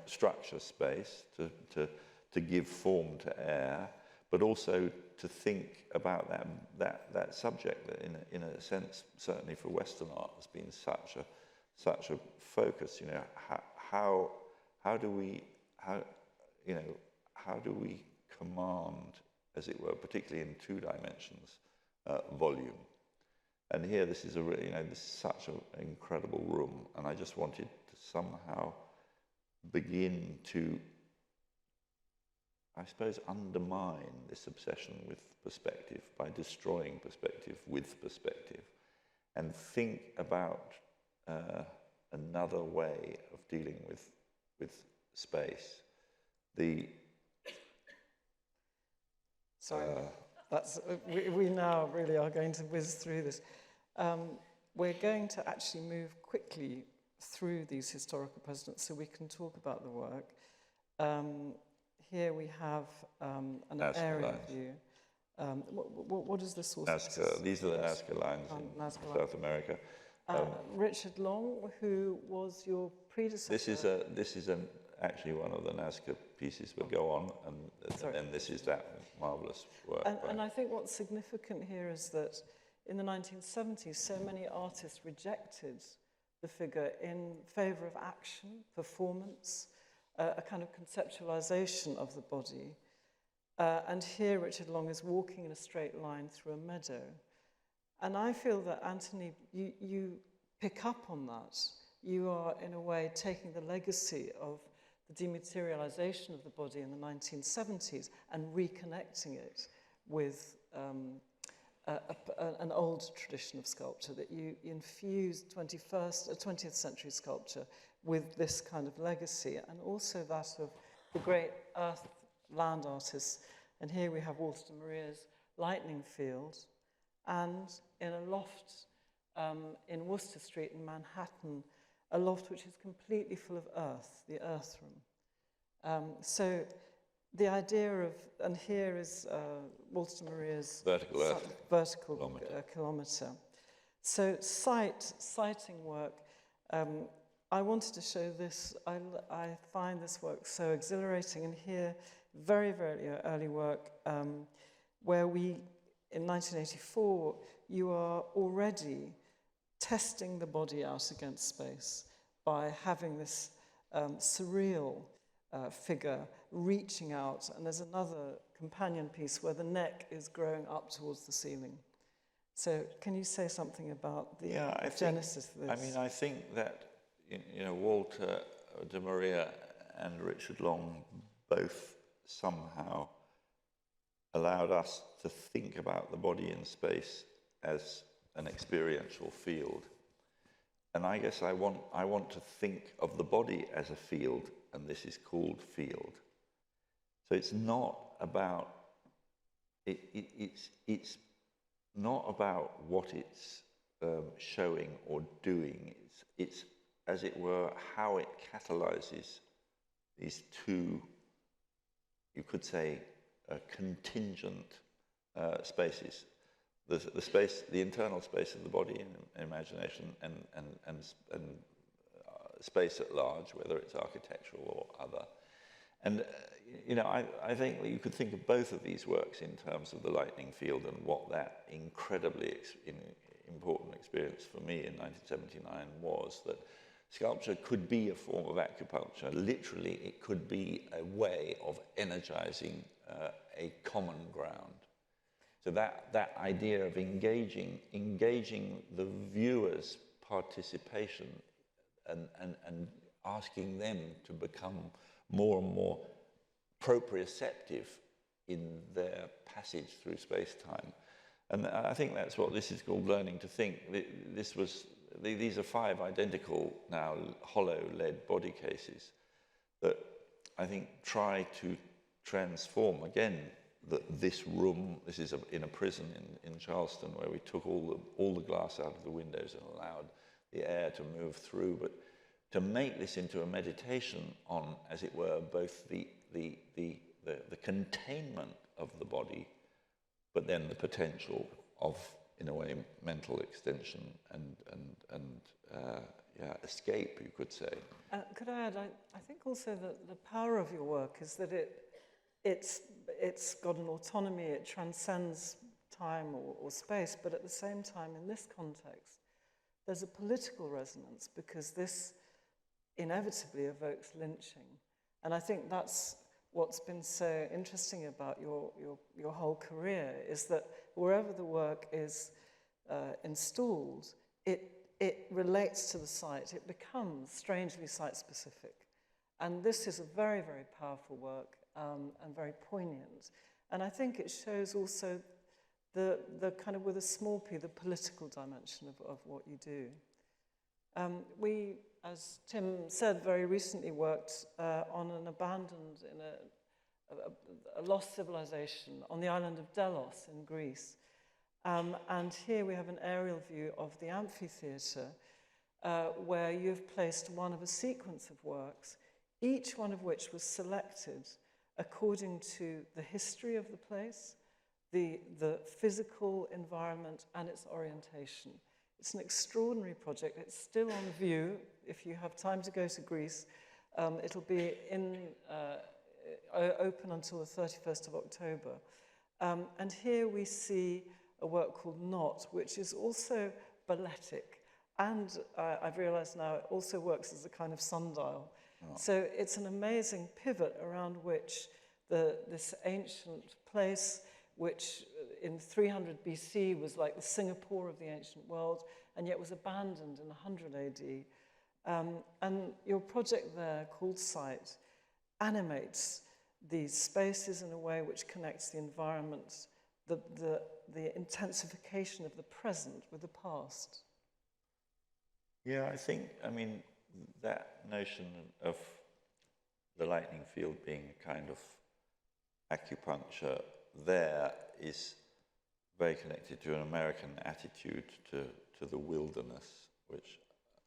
structure space, to give form to air, but also to think about that subject that, in a sense, certainly for Western art, has been such a focus. How do we command, as it were, particularly in 2 dimensions, volume? And here, this is this is such an incredible room, and I just wanted to somehow begin to, I suppose, undermine this obsession with perspective by destroying perspective with perspective, and think about another way of dealing with space. Sorry, we now really are going to whiz through this. We're going to actually move quickly through these historical precedents so we can talk about the work. Here we have an area view. What is the source? Nazca. These are the Nazca lines in South America. Richard Long, who was your predecessor. This is actually one of the Nazca pieces that go on, and this is that marvelous work. And I think what's significant here is that in the 1970s, so many artists rejected the figure in favor of action, performance, a kind of conceptualization of the body. And here Richard Long is walking in a straight line through a meadow. And I feel that, Antony, you pick up on that. You are, in a way, taking the legacy of the dematerialization of the body in the 1970s and reconnecting it with an old tradition of sculpture, that you infuse 20th century sculpture with this kind of legacy, and also that of the great earth land artists. And here we have Walter de Maria's Lightning Field, and in a loft in Worcester Street in Manhattan, a loft which is completely full of earth, the earth room. So the idea of, and here is Walter de Maria's vertical kilometre. So sighting work, I wanted to show this. I find this work so exhilarating, and here, very, very early work, where we, in 1984, you are already testing the body out against space by having this surreal figure reaching out, and there's another companion piece where the neck is growing up towards the ceiling. So can you say something about the genesis of this? I mean, I think that, you know, Walter de Maria and Richard Long both somehow allowed us to think about the body in space as an experiential field. And I guess I want to think of the body as a field, and this is called field. So it's not about it's not about what it's showing or doing. It's as it were how it catalyzes these two, you could say, contingent spaces. The space, the internal space of the body and imagination, and space at large, whether it's architectural or other. And you know, I think that you could think of both of these works in terms of the lightning field and what that incredibly important experience for me in 1979 was, that sculpture could be a form of acupuncture. Literally, it could be a way of energizing a common ground. So that idea of engaging the viewer's participation and asking them to become more and more proprioceptive in their passage through space-time. And I think that's what this is called, learning to think. These are 5 identical, now hollow lead body cases that I think try to transform, again, this room. This is in a prison in Charleston, where we took all the glass out of the windows and allowed the air to move through, but to make this into a meditation on, as it were, both the containment of the body, but then the potential of, in a way, mental extension and escape, you could say. Could I add, I think also that the power of your work is that it's got an autonomy, it transcends time or space, but at the same time, in this context, there's a political resonance, because this inevitably evokes lynching. And I think that's what's been so interesting about your whole career, is that wherever the work is installed, it relates to the site. It becomes strangely site-specific. And this is a very, very powerful work and very poignant. And I think it shows also the kind of, with a small p, the political dimension of what you do. We, as Tim said, very recently worked on an abandoned, a lost civilization on the island of Delos in Greece. And here we have an aerial view of the Amphitheater, where you've placed one of a sequence of works, each one of which was selected according to the history of the place, the physical environment, and its orientation. It's an extraordinary project. It's still on view. If you have time to go to Greece, it'll be open until the 31st of October. And here we see a work called Not, which is also balletic. And I've realized now it also works as a kind of sundial. Oh. So it's an amazing pivot around which this ancient place, which in 300 BC was like the Singapore of the ancient world, and yet was abandoned in 100 AD. And your project there, called Sight, animates these spaces in a way which connects the environment, the intensification of the present with the past? Yeah, I mean, that notion of the lightning field being a kind of acupuncture there is very connected to an American attitude to the wilderness, which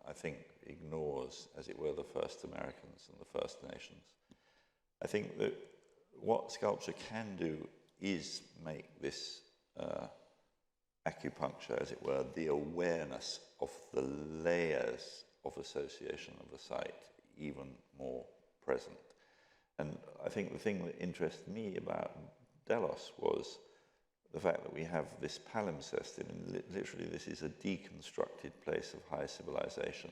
I think ignores, as it were, the first Americans and the First Nations. I think that what sculpture can do is make this acupuncture, as it were, the awareness of the layers of association of the site even more present. And I think the thing that interested me about Delos was the fact that we have this palimpsest. Literally, this is a deconstructed place of high civilization,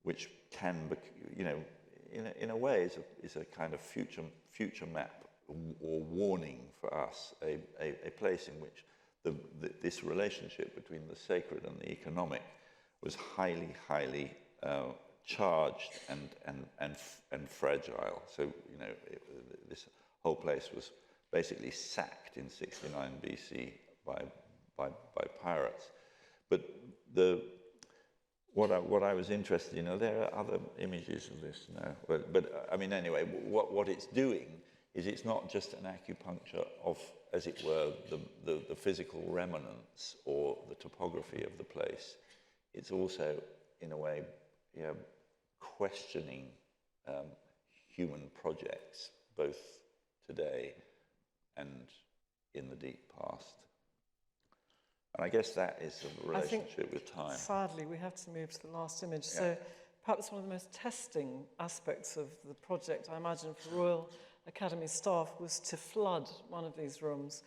which can, in a way, is a kind of future map or warning for us, a place in which this relationship between the sacred and the economic was highly charged and fragile. So this whole place was basically sacked in 69 BC by pirates. But what I was interested in, there are other images of this now, but I mean, anyway, what it's doing is it's not just an acupuncture of, as it were, the physical remnants or the topography of the place. It's also, in a way, questioning human projects, both today and in the deep past. And I guess that is a relationship with time. Sadly, we have to move to the last image. Yeah. So perhaps one of the most testing aspects of the project, I imagine, for Royal Academy staff was to flood one of these rooms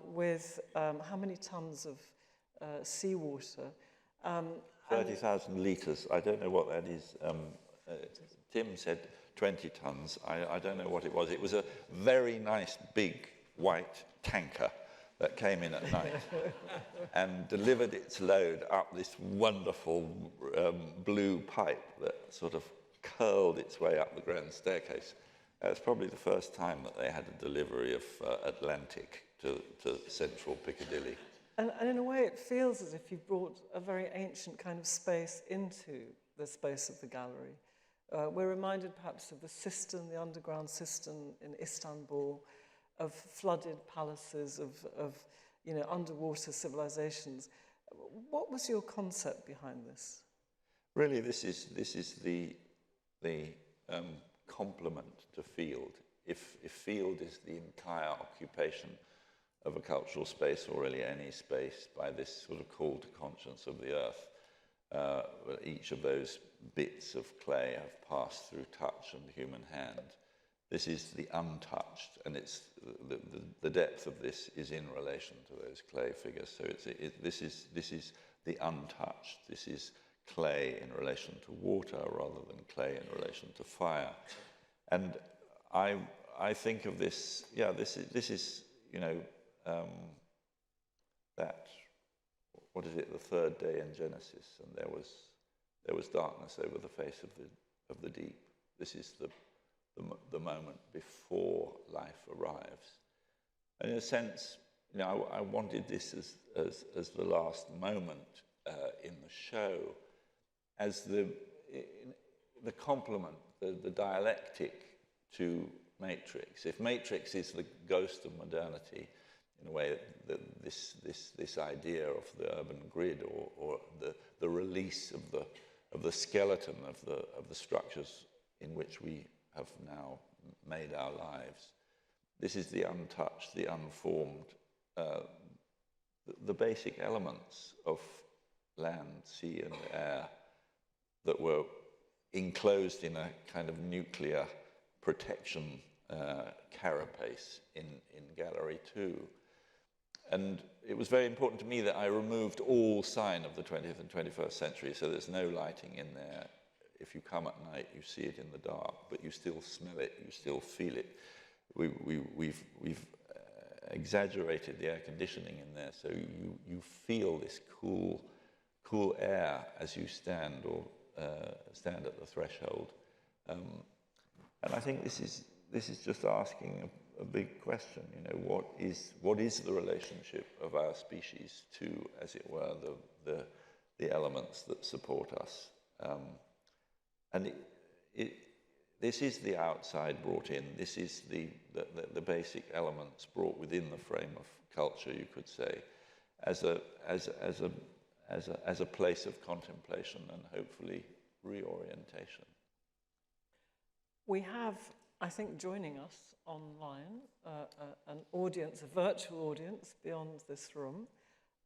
with how many tons of seawater? 30,000 litres. I don't know what that is. Tim said 20 tons. I don't know what it was. It was a very nice big white tanker that came in at night and delivered its load up this wonderful blue pipe that sort of curled its way up the grand staircase. It's probably the first time that they had a delivery of Atlantic to central Piccadilly. And in a way, it feels as if you've brought a very ancient kind of space into the space of the gallery. We're reminded perhaps of the cistern, the underground cistern in Istanbul, of flooded palaces, of underwater civilizations. What was your concept behind this? Really, this is the complement to field. If field is the entire occupation of a cultural space, or really any space, by this sort of call to conscience of the earth, each of those bits of clay have passed through touch and human hand. This is the untouched, and it's the depth of this is in relation to those clay figures. So this is the untouched. This is clay in relation to water rather than clay in relation to fire. And I think of this. Yeah, this is that, what is it, the third day in Genesis, and there was darkness over the face of the deep. This is the moment before life arrives. And in a sense, I wanted this as the last moment in the show, as the complement, the dialectic to Matrix. If Matrix is the ghost of modernity, in a way, this idea of the urban grid, or the release of the skeleton of the structures in which we have now made our lives. This is the untouched, the unformed, the basic elements of land, sea, and air that were enclosed in a kind of nuclear protection carapace in Gallery 2. And it was very important to me that I removed all sign of the 20th and 21st century, so there's no lighting in there. If you come at night, you see it in the dark, but you still smell it, you still feel it. We've exaggerated the air conditioning in there, so you feel this cool air as you stand at the threshold. And I think this is just asking a big question. You know, what is the relationship of our species to, as it were, the elements that support us? And this is the outside brought in. This is the basic elements brought within the frame of culture, you could say, as a place of contemplation and hopefully reorientation. We have, I think, joining us online, an audience, a virtual audience beyond this room.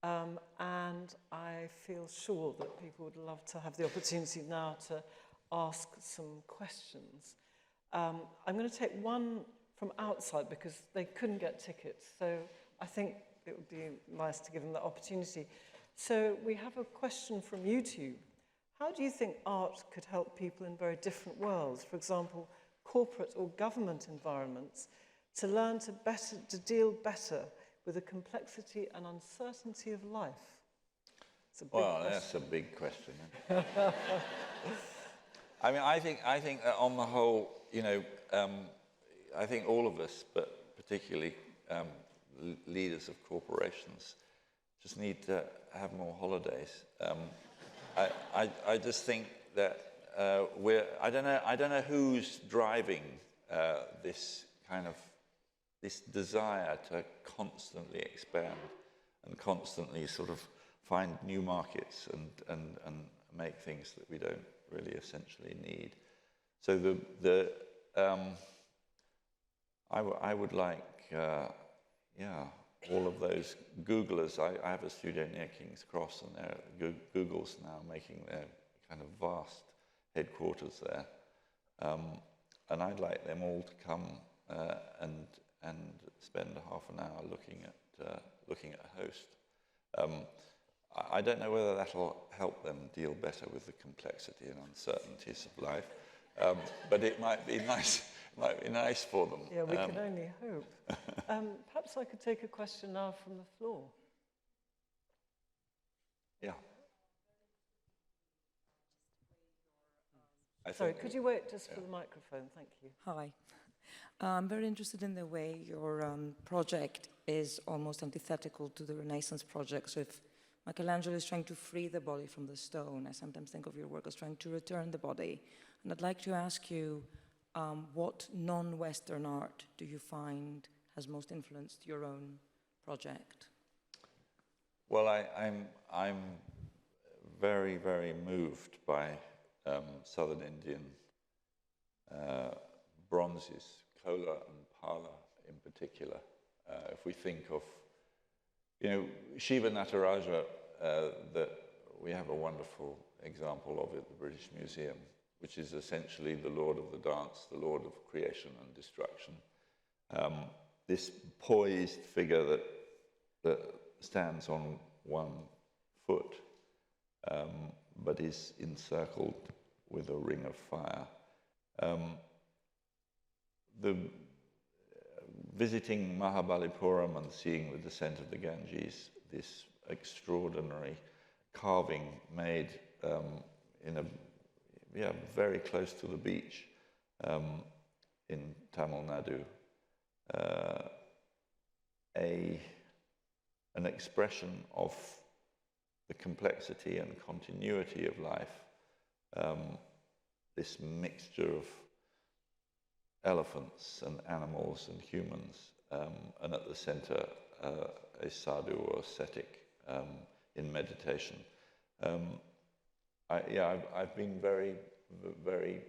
And I feel sure that people would love to have the opportunity now to ask some questions. I'm going to take one from outside because they couldn't get tickets. So I think it would be nice to give them that opportunity. So we have a question from YouTube. How do you think art could help people in very different worlds, for example, corporate or government environments, to learn to deal better with the complexity and uncertainty of life? It's a big question. That's a big question. I mean, I think that on the whole, you know, I think all of us, but particularly leaders of corporations, just need to have more holidays. I just think that I don't know who's driving this kind of this desire to constantly expand and constantly sort of find new markets and make things that we don't really essentially need. So I would like all of those Googlers. I have a studio near King's Cross, and Google's now making their kind of vast headquarters there, and I'd like them all to come and spend half an hour looking at a host. I don't know whether that'll help them deal better with the complexity and uncertainties of life, but it might be nice. Might be nice for them. Yeah, we can only hope. Perhaps I could take a question now from the floor. Yeah. Sorry, could you wait just for the microphone? Thank you. Hi. I'm very interested in the way your project is almost antithetical to the Renaissance project. So if Michelangelo is trying to free the body from the stone, I sometimes think of your work as trying to return the body. And I'd like to ask you, what non-Western art do you find has most influenced your own project? Well, I'm very, very moved by Southern Indian bronzes, Kola and Pala in particular. If we think of, you know, Shiva Nataraja, that we have a wonderful example of at the British Museum, which is essentially the Lord of the dance, the Lord of creation and destruction. This poised figure that stands on one foot, but is encircled with a ring of fire. Visiting Mahabalipuram and seeing the descent of the Ganges, this extraordinary carving made very close to the beach in Tamil Nadu, an expression of the complexity and continuity of life, this mixture of elephants and animals and humans, and at the center a sadhu or ascetic in meditation. I've been very, very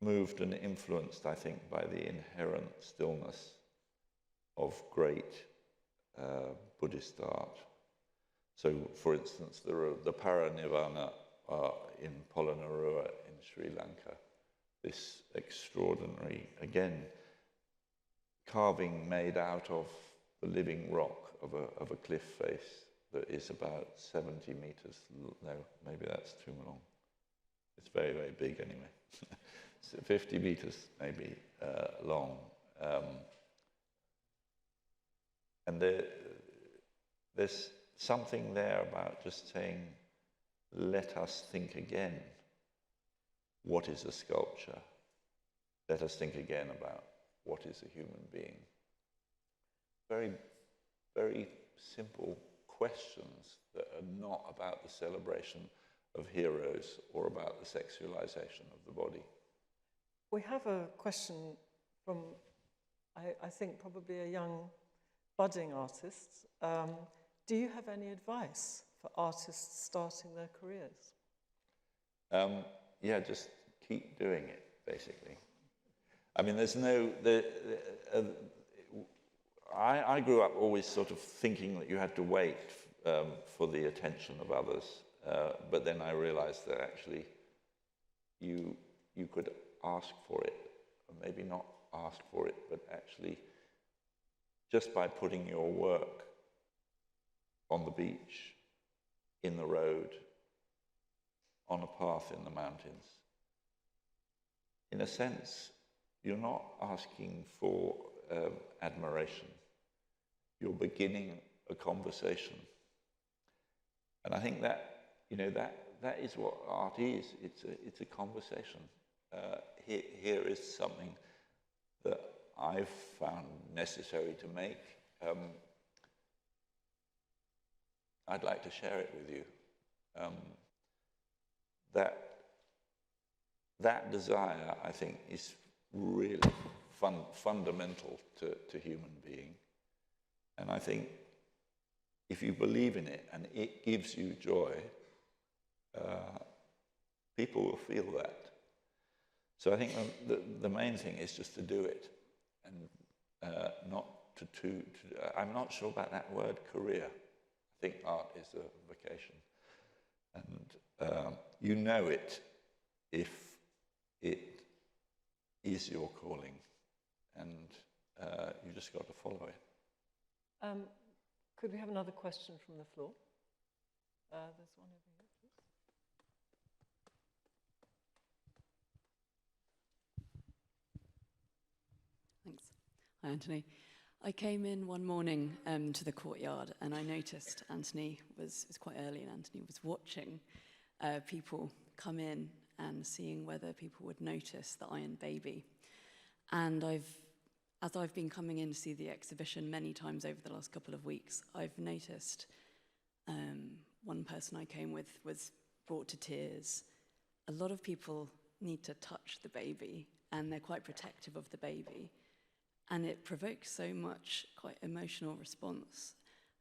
moved and influenced, I think, by the inherent stillness of great Buddhist art. So, for instance, the Paranirvana in Polonnaruwa in Sri Lanka, this extraordinary, again, carving made out of the living rock of a cliff face that is about 70 meters, no, maybe that's too long. It's very, very big anyway. 50 meters maybe long. And there's something there about just saying, let us think again. What is a sculpture? let us think again about what is a human being. Very, very simple questions that are not about the celebration of heroes or about the sexualization of the body. We have a question from, I think, probably a young budding artist. Do you have any advice for artists starting their careers? Yeah, just keep doing it, basically. I mean, there's no... I grew up always sort of thinking that you had to wait for the attention of others, but then I realized that actually you could ask for it, or maybe not ask for it, but actually just by putting your work on the beach, in the road, on a path in the mountains, in a sense, you're not asking for admiration. You're beginning a conversation. And I think that, you know, that is what art is. It's a conversation. Here is something that I've found necessary to make. I'd like to share it with you. That desire, I think, is really fundamental to human being. And I think if you believe in it and it gives you joy, people will feel that. So I think the main thing is just to do it, and not to I'm not sure about that word, career. I think art is a vocation. And you know it if it is your calling, and you just got to follow it. Could we have another question from the floor? There's one over here, please. Thanks. Hi, Anthony. I came in one morning to the courtyard, and I noticed Antony was quite early, and Antony was watching people come in and seeing whether people would notice the Iron Baby. And as I've been coming in to see the exhibition many times over the last couple of weeks, I've noticed one person I came with was brought to tears. A lot of people need to touch the baby, and they're quite protective of the baby. And it provokes so much quite emotional response.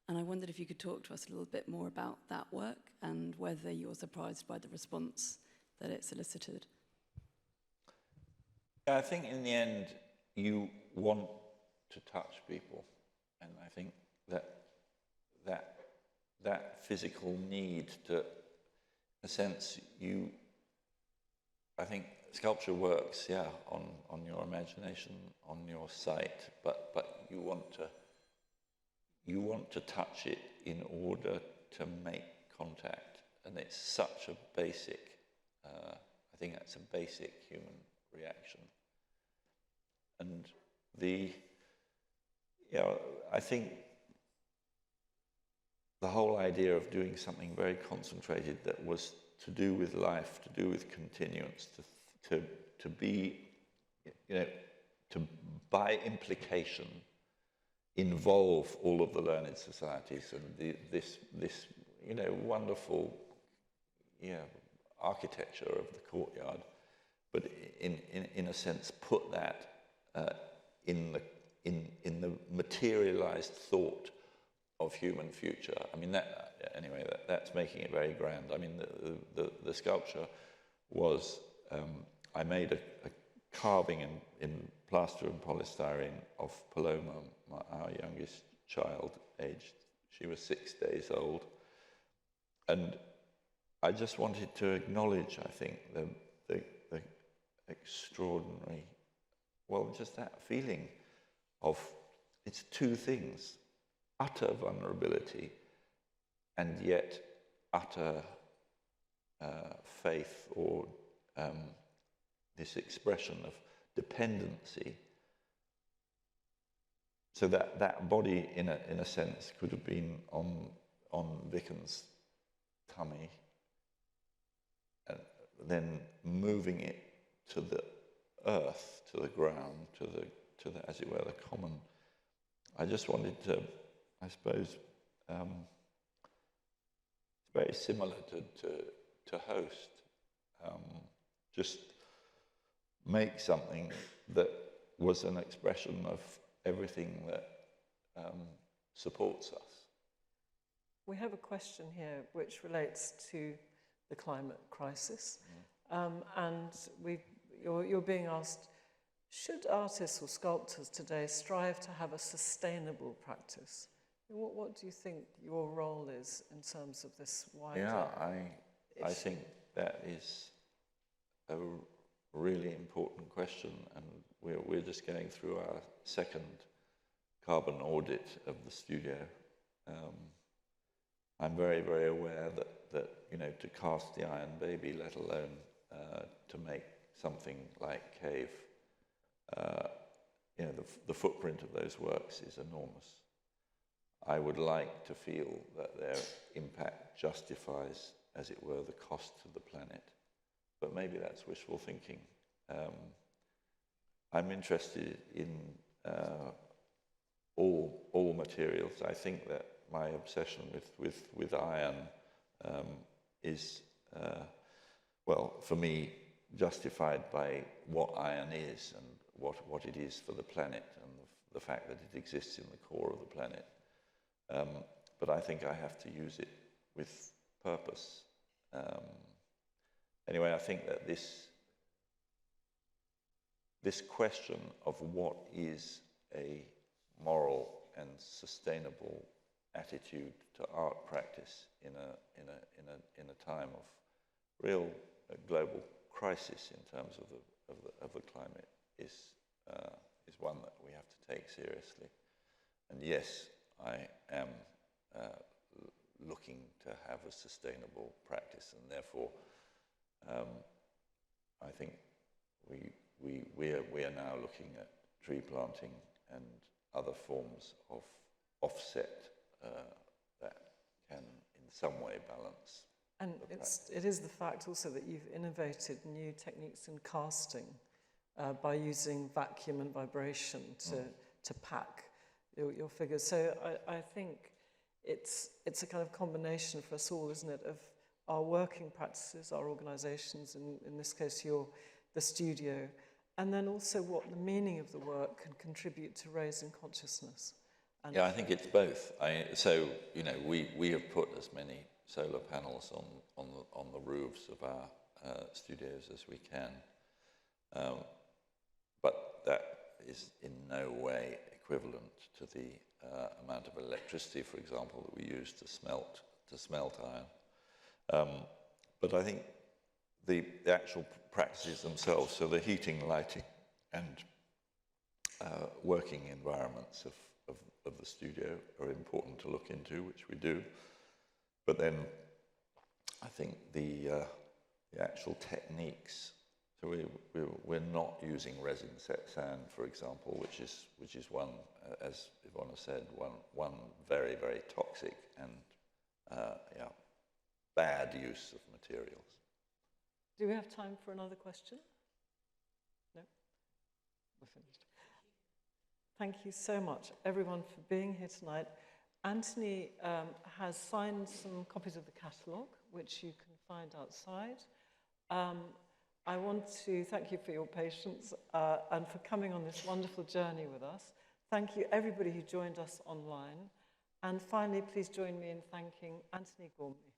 And I wondered if you could talk to us a little bit more about that work and whether you're surprised by the response that it solicited. I think in the end, you want to touch people. And I think that physical need to, in a sense, I think sculpture works, yeah, on your imagination, on your sight, but you want to touch it in order to make contact, and it's such a basic. I think that's a basic human reaction, and I think the whole idea of doing something very concentrated that was to do with life, to do with continuance, to be, you know, to by implication involve all of the learned societies and this you know, wondreful, architecture of the courtyard, but in a sense put that in the materialized thought of human future. I mean, that's making it very grand. I mean, the sculpture was, I made a carving in plaster and polystyrene of Paloma, our youngest child, aged, she was 6 days old. And I just wanted to acknowledge, I think, the extraordinary, well, just that feeling of, it's two things, utter vulnerability and yet utter faith, or this expression of dependency. So that body, in a sense, could have been on Viken's tummy, and then moving it to the earth, to the ground, to the, as it were, the common. I just wanted to, I suppose, it's very similar to Host. Just make something that was an expression of everything that supports us. We have a question here which relates to the climate crisis. And you're being asked, should artists or sculptors today strive to have a sustainable practice? What do you think your role is in terms of this wider I think that is a really important question, and we're just going through our second carbon audit of the studio. I'm very, very aware that you know, to cast the Iron Baby, let alone to make something like Cave, you know, the footprint of those works is enormous. I would like to feel that their impact justifies, as it were, the cost to the planet. But maybe that's wishful thinking. I'm interested in all materials. I think that my obsession with iron is, well, for me, justified by what iron is and what it is for the planet and the fact that it exists in the core of the planet. But I think I have to use it with purpose. Anyway, I think that this question of what is a moral and sustainable attitude to art practice in a time of real global crisis in terms of the climate is one that we have to take seriously. And yes, I am looking to have a sustainable practice, and therefore I think we are now looking at tree planting and other forms of offset that can in some way balance. And it is the fact also that you've innovated new techniques in casting by using vacuum and vibration to pack your figures. So I think it's a kind of combination for us all, isn't it, of our working practices, our organisations, in this case the studio, and then also what the meaning of the work can contribute to raising consciousness. And yeah, I think it's both. So, you know, we have put as many solar panels on the roofs of our studios as we can, but that is in no way equivalent to the amount of electricity, for example, that we use to smelt iron. But I think the actual practices themselves, so the heating, lighting, and working environments of the studio are important to look into, which we do. But then I think the actual techniques. So we're not using resin set sand, for example, which is one, as Iwona said, one very, very toxic and bad use of materials. do we have time for another question? No? We're finished. Thank you so much, everyone, for being here tonight. Antony has signed some copies of the catalogue, which you can find outside. I want to thank you for your patience and for coming on this wonderful journey with us. Thank you, everybody who joined us online. And finally, please join me in thanking Antony Gormley.